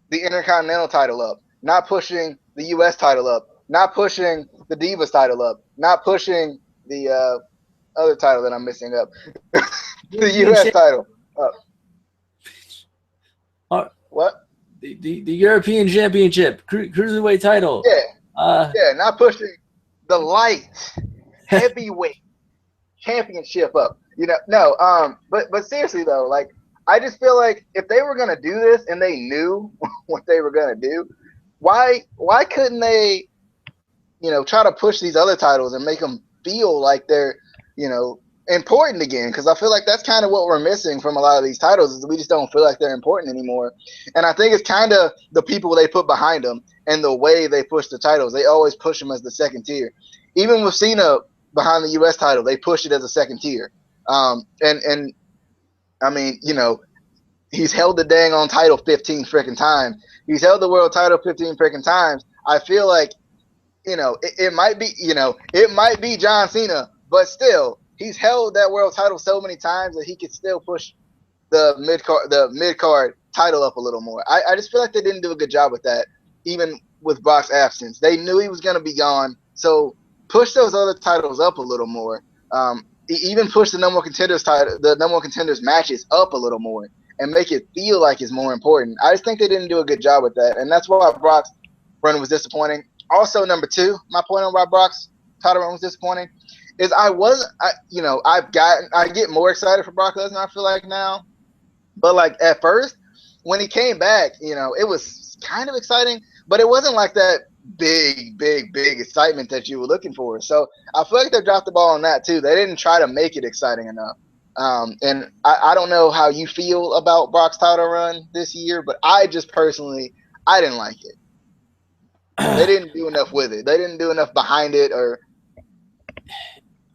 the Intercontinental title up, not pushing the U.S. title up, not pushing the Divas title up, not pushing the other title that I'm missing up, the U.S. title up. What? The European Championship, Cruiserweight title. Yeah, not pushing the light heavyweight championship up. But seriously though, like I just feel like if they were gonna do this and they knew what they were gonna do, why couldn't they, try to push these other titles and make them feel like they're, important again? Because I feel like that's kind of what we're missing from a lot of these titles is we just don't feel like they're important anymore. And I think it's kind of the people they put behind them and the way they push the titles. They always push them as the second tier. Even with Cena behind the U.S. title, they push it as a second tier. And I mean, he's held the dang on title 15 freaking times. He's held the world title 15 freaking times. I feel like, it might be John Cena, but still, he's held that world title so many times that he could still push the mid card title up a little more. I just feel like they didn't do a good job with that, even with Brock's absence. They knew he was going to be gone, so push those other titles up a little more. Even push the number one contenders title, the number one contenders matches up a little more, and make it feel like it's more important. I just think they didn't do a good job with that, and that's why Brock's run was disappointing. Also, number two, my point on why Brock's title run was disappointing is I get more excited for Brock Lesnar, I feel like now. But like at first, when he came back, it was kind of exciting, but it wasn't like that big excitement that you were looking for. So I feel like they dropped the ball on that too. They didn't try to make it exciting enough. And I don't know how you feel about Brock's title run this year, but I just personally, I didn't like it. They didn't do enough with it. They didn't do enough behind it. Or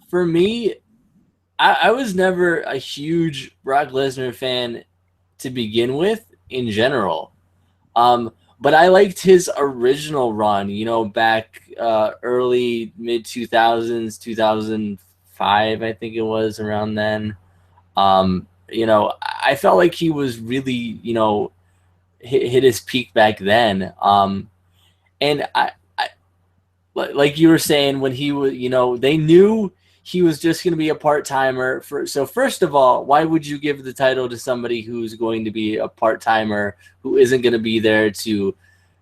for me, I was never a huge Brock Lesnar fan to begin with in general. But I liked his original run, back early mid 2000s, 2005, I think it was around then. I felt like he was really, hit his peak back then. And I like you were saying, when he was, they knew he was just going to be a part-timer. So first of all, why would you give the title to somebody who's going to be a part-timer, who isn't going to be there to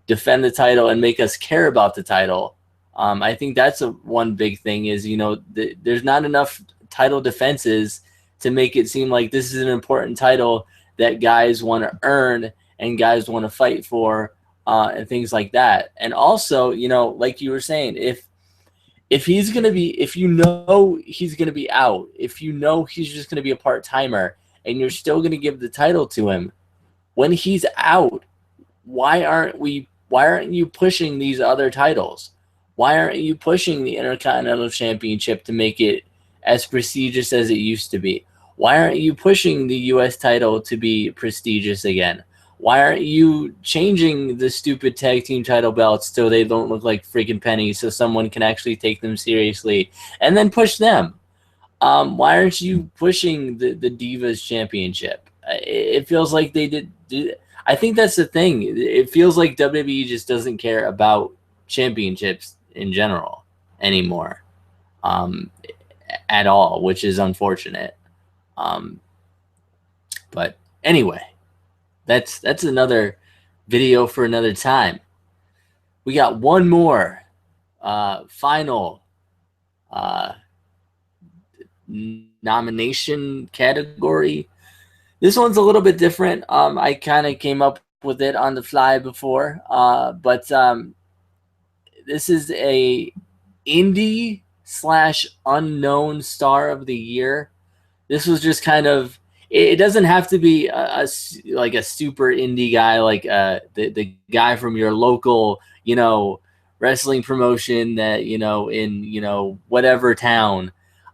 defend the title and make us care about the title? I think that's one big thing is, there's not enough title defenses to make it seem like this is an important title that guys want to earn and guys want to fight for, and things like that. And also, like you were saying, if he's going to be, if he's going to be out, if he's just going to be a part-timer, and you're still going to give the title to him when he's out, why aren't you pushing these other titles? Why aren't you pushing the Intercontinental Championship to make it as prestigious as it used to be? Why aren't you pushing the US title to be prestigious again? Why aren't you changing the stupid tag team title belts so they don't look like freaking pennies, so someone can actually take them seriously and then push them? Why aren't you pushing the Divas Championship? It feels like they did. I think that's the thing. It feels like WWE just doesn't care about championships in general anymore, at all, which is unfortunate. But anyway, that's another video for another time. We got one more final nomination category. This one's a little bit different. I kind of came up with it on the fly before, but this is a indie / unknown star of the year. This was just kind of, it doesn't have to be like a super indie guy, like the guy from your local, wrestling promotion that, in, whatever town.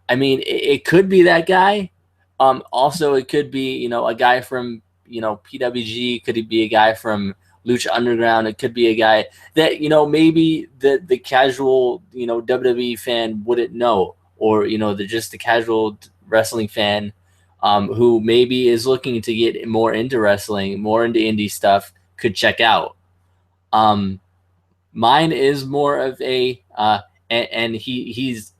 I mean, it could be that guy. Also, it could be, a guy from, PWG. Could be a guy from Lucha Underground. It could be a guy that, maybe the casual, WWE fan wouldn't know, or, just the casual wrestling fan who maybe is looking to get more into wrestling, more into indie stuff, could check out. Mine is more of a, and he's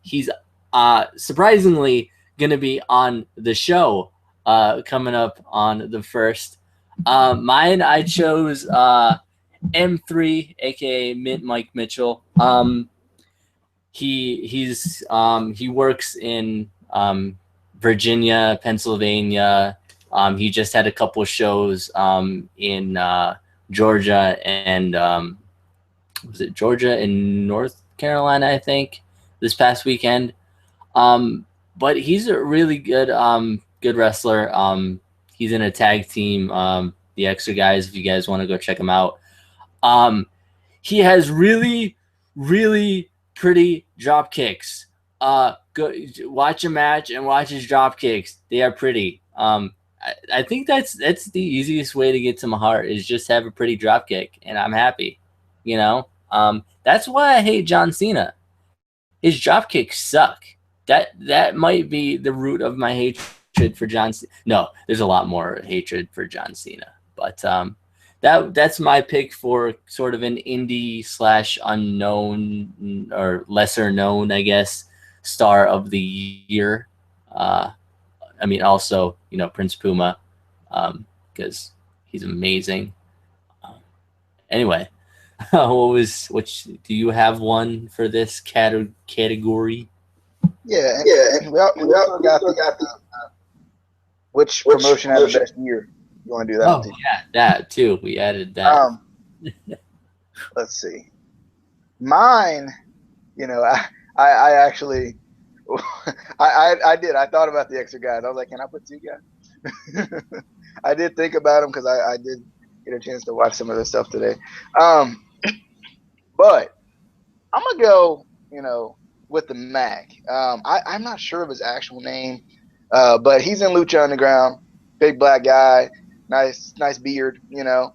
surprisingly going to be on the show coming up on the 1st. Mine, I chose M3, aka Mint Mike Mitchell. He works in Virginia, Pennsylvania. He just had a couple shows in Georgia and was it Georgia and North Carolina, I think, this past weekend. But he's a really good good wrestler. He's in a tag team, the Extra Guys, if you guys want to go check him out. He has really, really pretty drop kicks. Go watch a match and watch his drop kicks. They are pretty. I think that's the easiest way to get to my heart, is just have a pretty drop kick, and I'm happy. That's why I hate John Cena. His drop kicks suck. That might be the root of my hatred for John Cena. No, there's a lot more hatred for John Cena. But that's my pick for sort of an indie / unknown or lesser known, I guess, star of the year. I mean, also, Prince Puma, because he's amazing. Anyway, do you have one for this category? Yeah. We also got which promotion had the best year. You want to do that? Oh, yeah, that too. We added that. Let's see. Mine, I actually, I did. I thought about the Extra Guys. I was like, can I put 2 guys? I did think about them because I did get a chance to watch some of their stuff today. But I'm gonna go, with the Mac. I'm not sure of his actual name, but he's in Lucha Underground. Big black guy, nice beard, and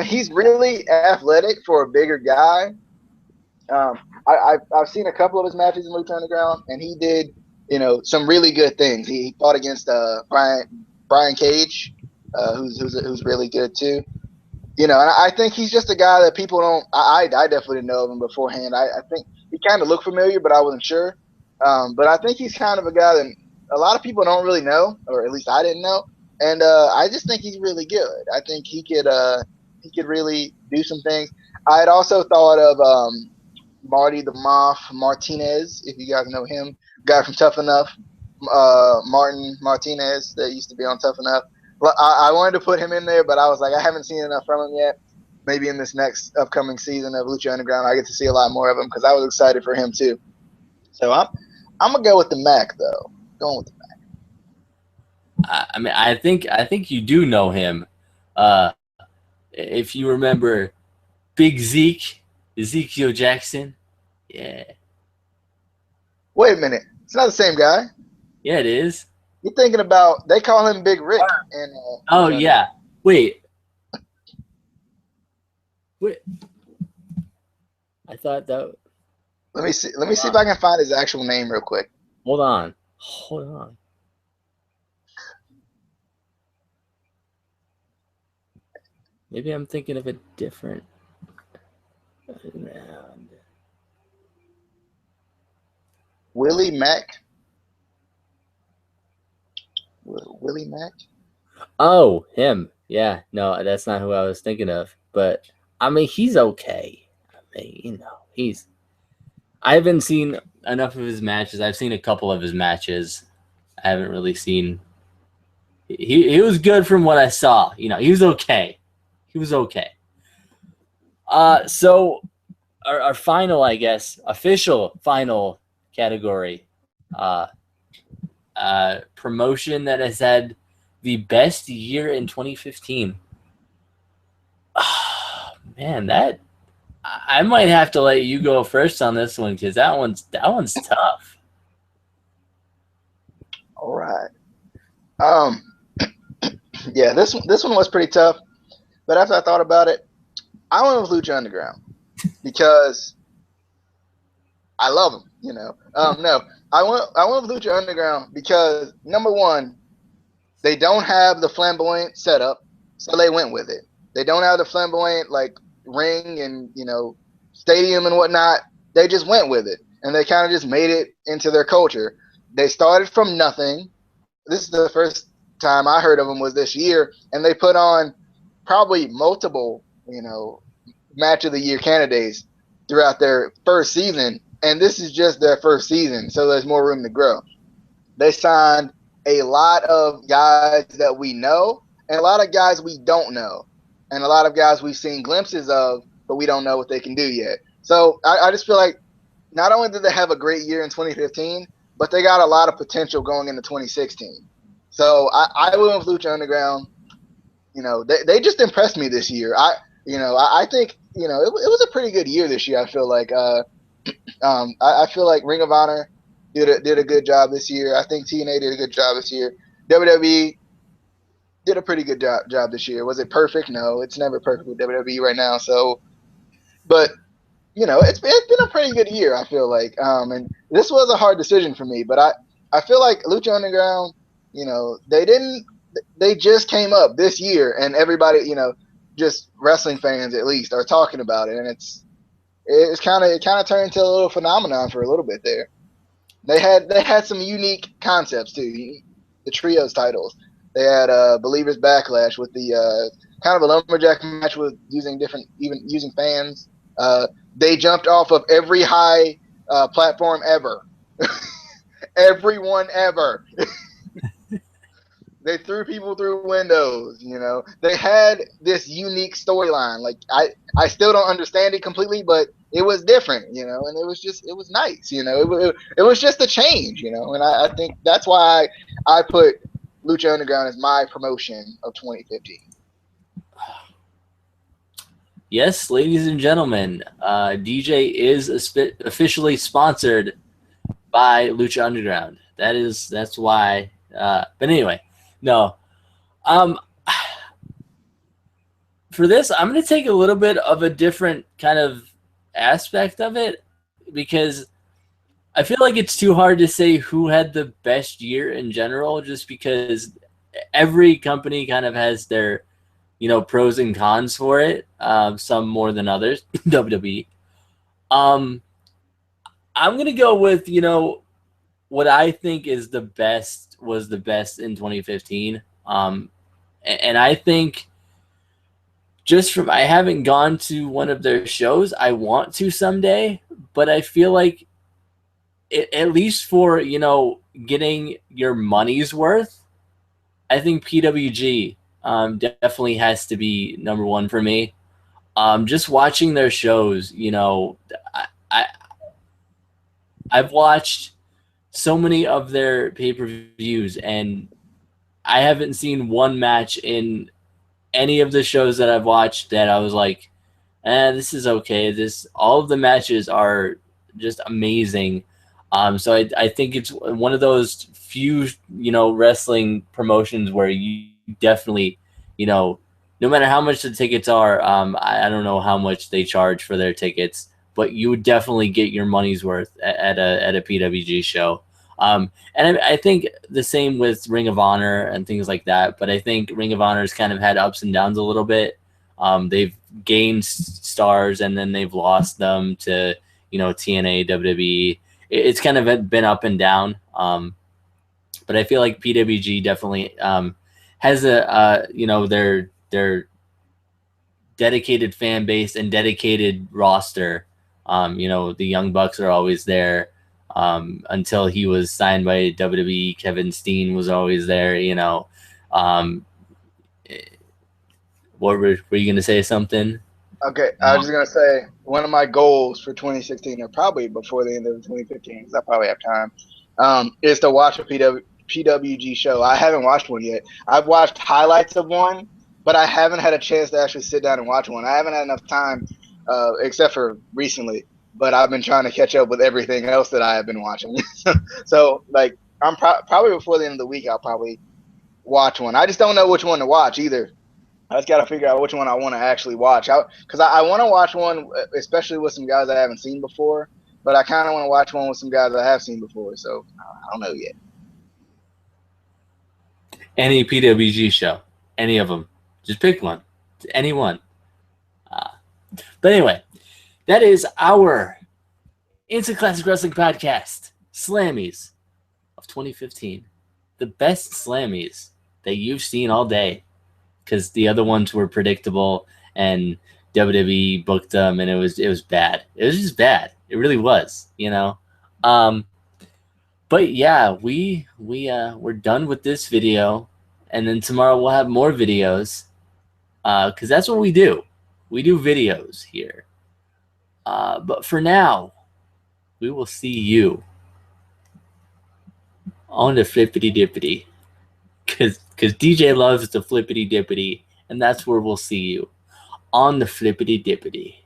he's really athletic for a bigger guy. I've seen a couple of his matches in Lucha Underground, and he did, some really good things. He fought against Brian Cage, who's really good too. And I think he's just a guy that people don't. I definitely didn't know of him beforehand. I think he kind of looked familiar, but I wasn't sure. But I think he's kind of a guy that a lot of people don't really know, or at least I didn't know. And I just think he's really good. I think he could really do some things. I had also thought of Marty the Moth Martinez, if you guys know him, guy from Tough Enough, Martin Martinez that used to be on Tough Enough. I wanted to put him in there, but I was like, I haven't seen enough from him yet. Maybe in this next upcoming season of Lucha Underground, I get to see a lot more of him because I was excited for him too. So I'm gonna go with the Mac though. Going with the Mac. I mean, I think you do know him. If you remember Big Zeke, Ezekiel Jackson. Yeah. Wait a minute, it's not the same guy. Yeah, it is. You're thinking about they call him Big Rick and Oh yeah. Wait. I thought that. Let me see if I can find his actual name real quick. Hold on. Maybe I'm thinking of a different. Willie Mack. Willie Mack. Oh, him. Yeah, no, that's not who I was thinking of. But I mean, he's okay. I mean, I haven't seen enough of his matches. I've seen a couple of his matches. I haven't really seen. He was good from what I saw. He was okay. He was okay. So our final, I guess, official final category, promotion that has had the best year in 2015. Man, that I might have to let you go first on this one because that one's tough. All right. Yeah, this one was pretty tough, but after I thought about it, I went with Lucha Underground because I love them. No, I went with Lucha Underground because number one, they don't have the flamboyant setup, so they went with it. They don't have the flamboyant like ring and stadium and whatnot. They just went with it, and they kind of just made it into their culture. They started from nothing. This is the first time I heard of them was this year, and they put on probably multiple, match of the year candidates throughout their first season, and this is just their first season, so there's more room to grow. They signed a lot of guys that we know, and a lot of guys we don't know, and a lot of guys we've seen glimpses of, but we don't know what they can do yet. So I just feel like not only did they have a great year in 2015, but they got a lot of potential going into 2016. So I went with Lucha Underground. They just impressed me this year. I think it was a pretty good year this year. I feel like I feel like Ring of Honor did a good job this year. I think TNA did a good job this year. WWE did a pretty good job this year. Was it perfect? No, it's never perfect with WWE right now. So, but it's been a pretty good year. I feel like, and this was a hard decision for me, but I feel like Lucha Underground, they just came up this year, and everybody, just wrestling fans at least are talking about it, and it kind of turned into a little phenomenon for a little bit there. They had some unique concepts too. The trios titles. They had Believers Backlash with the kind of a lumberjack match with using fans. They jumped off of every high platform ever. Everyone ever. They threw people through windows. They had this unique storyline. Like I still don't understand it completely, but it was different. And it was nice. It was just a change. And I think that's why I put Lucha Underground as my promotion of 2015. Yes, ladies and gentlemen, DJ is officially sponsored by Lucha Underground. That's why. But anyway, no. For this, I'm going to take a little bit of a different kind of aspect of it because I feel like it's too hard to say who had the best year in general, just because every company kind of has their pros and cons for it. Some more than others. WWE. I'm gonna go with what I think is was the best in 2015. And I think just from I haven't gone to one of their shows. I want to someday, but I feel like at least for, you know, getting your money's worth, I think PWG definitely has to be number one for me. Just watching their shows, you know, I I've watched so many of their pay-per-views, and I haven't seen one match in any of the shows that I've watched that I was like, this is okay. This all of the matches are just amazing. So I think it's one of those few, you know, wrestling promotions where you definitely, you know, no matter how much the tickets are, I don't know how much they charge for their tickets, but you would definitely get your money's worth at a PWG show. And I think the same with Ring of Honor and things like that. But I think Ring of Honor has kind of had ups and downs a little bit. They've gained stars and then they've lost them to, you know, TNA, WWE. It's kind of been up and down. But I feel like PWG definitely has a you know, their dedicated fan base and dedicated roster. You know, the Young Bucks are always there. Until he was signed by WWE, Kevin Steen was always there. You know, um, what were you going to say? Something? Okay, I was just gonna say one of my goals for 2016, or probably before the end of 2015, because I probably have time, is to watch a PWG show. I haven't watched one yet. I've watched highlights of one, but I haven't had a chance to actually sit down and watch one. I haven't had enough time, except for recently. But I've been trying to catch up with everything else that I have been watching. So, like, I'm probably before the end of the week, I'll probably watch one. I just don't know which one to watch either. I just got to figure out which one I want to actually watch. Because I want to watch one, especially with some guys I haven't seen before. But I kind of want to watch one with some guys I have seen before. So I don't know yet. Any PWG show, any of them, just pick one, any one. But anyway, that is our Instant Classic Wrestling Podcast, Slammies of 2015. The best Slammies that you've seen all day, because the other ones were predictable and WWE booked them, and it was bad. It was just bad. It really was, you know. But yeah, we're done with this video, and then tomorrow we'll have more videos, because that's what we do. We do videos here. But for now, we will see you on the flippity dippity, because DJ loves the flippity dippity, and that's where we'll see you on the flippity dippity.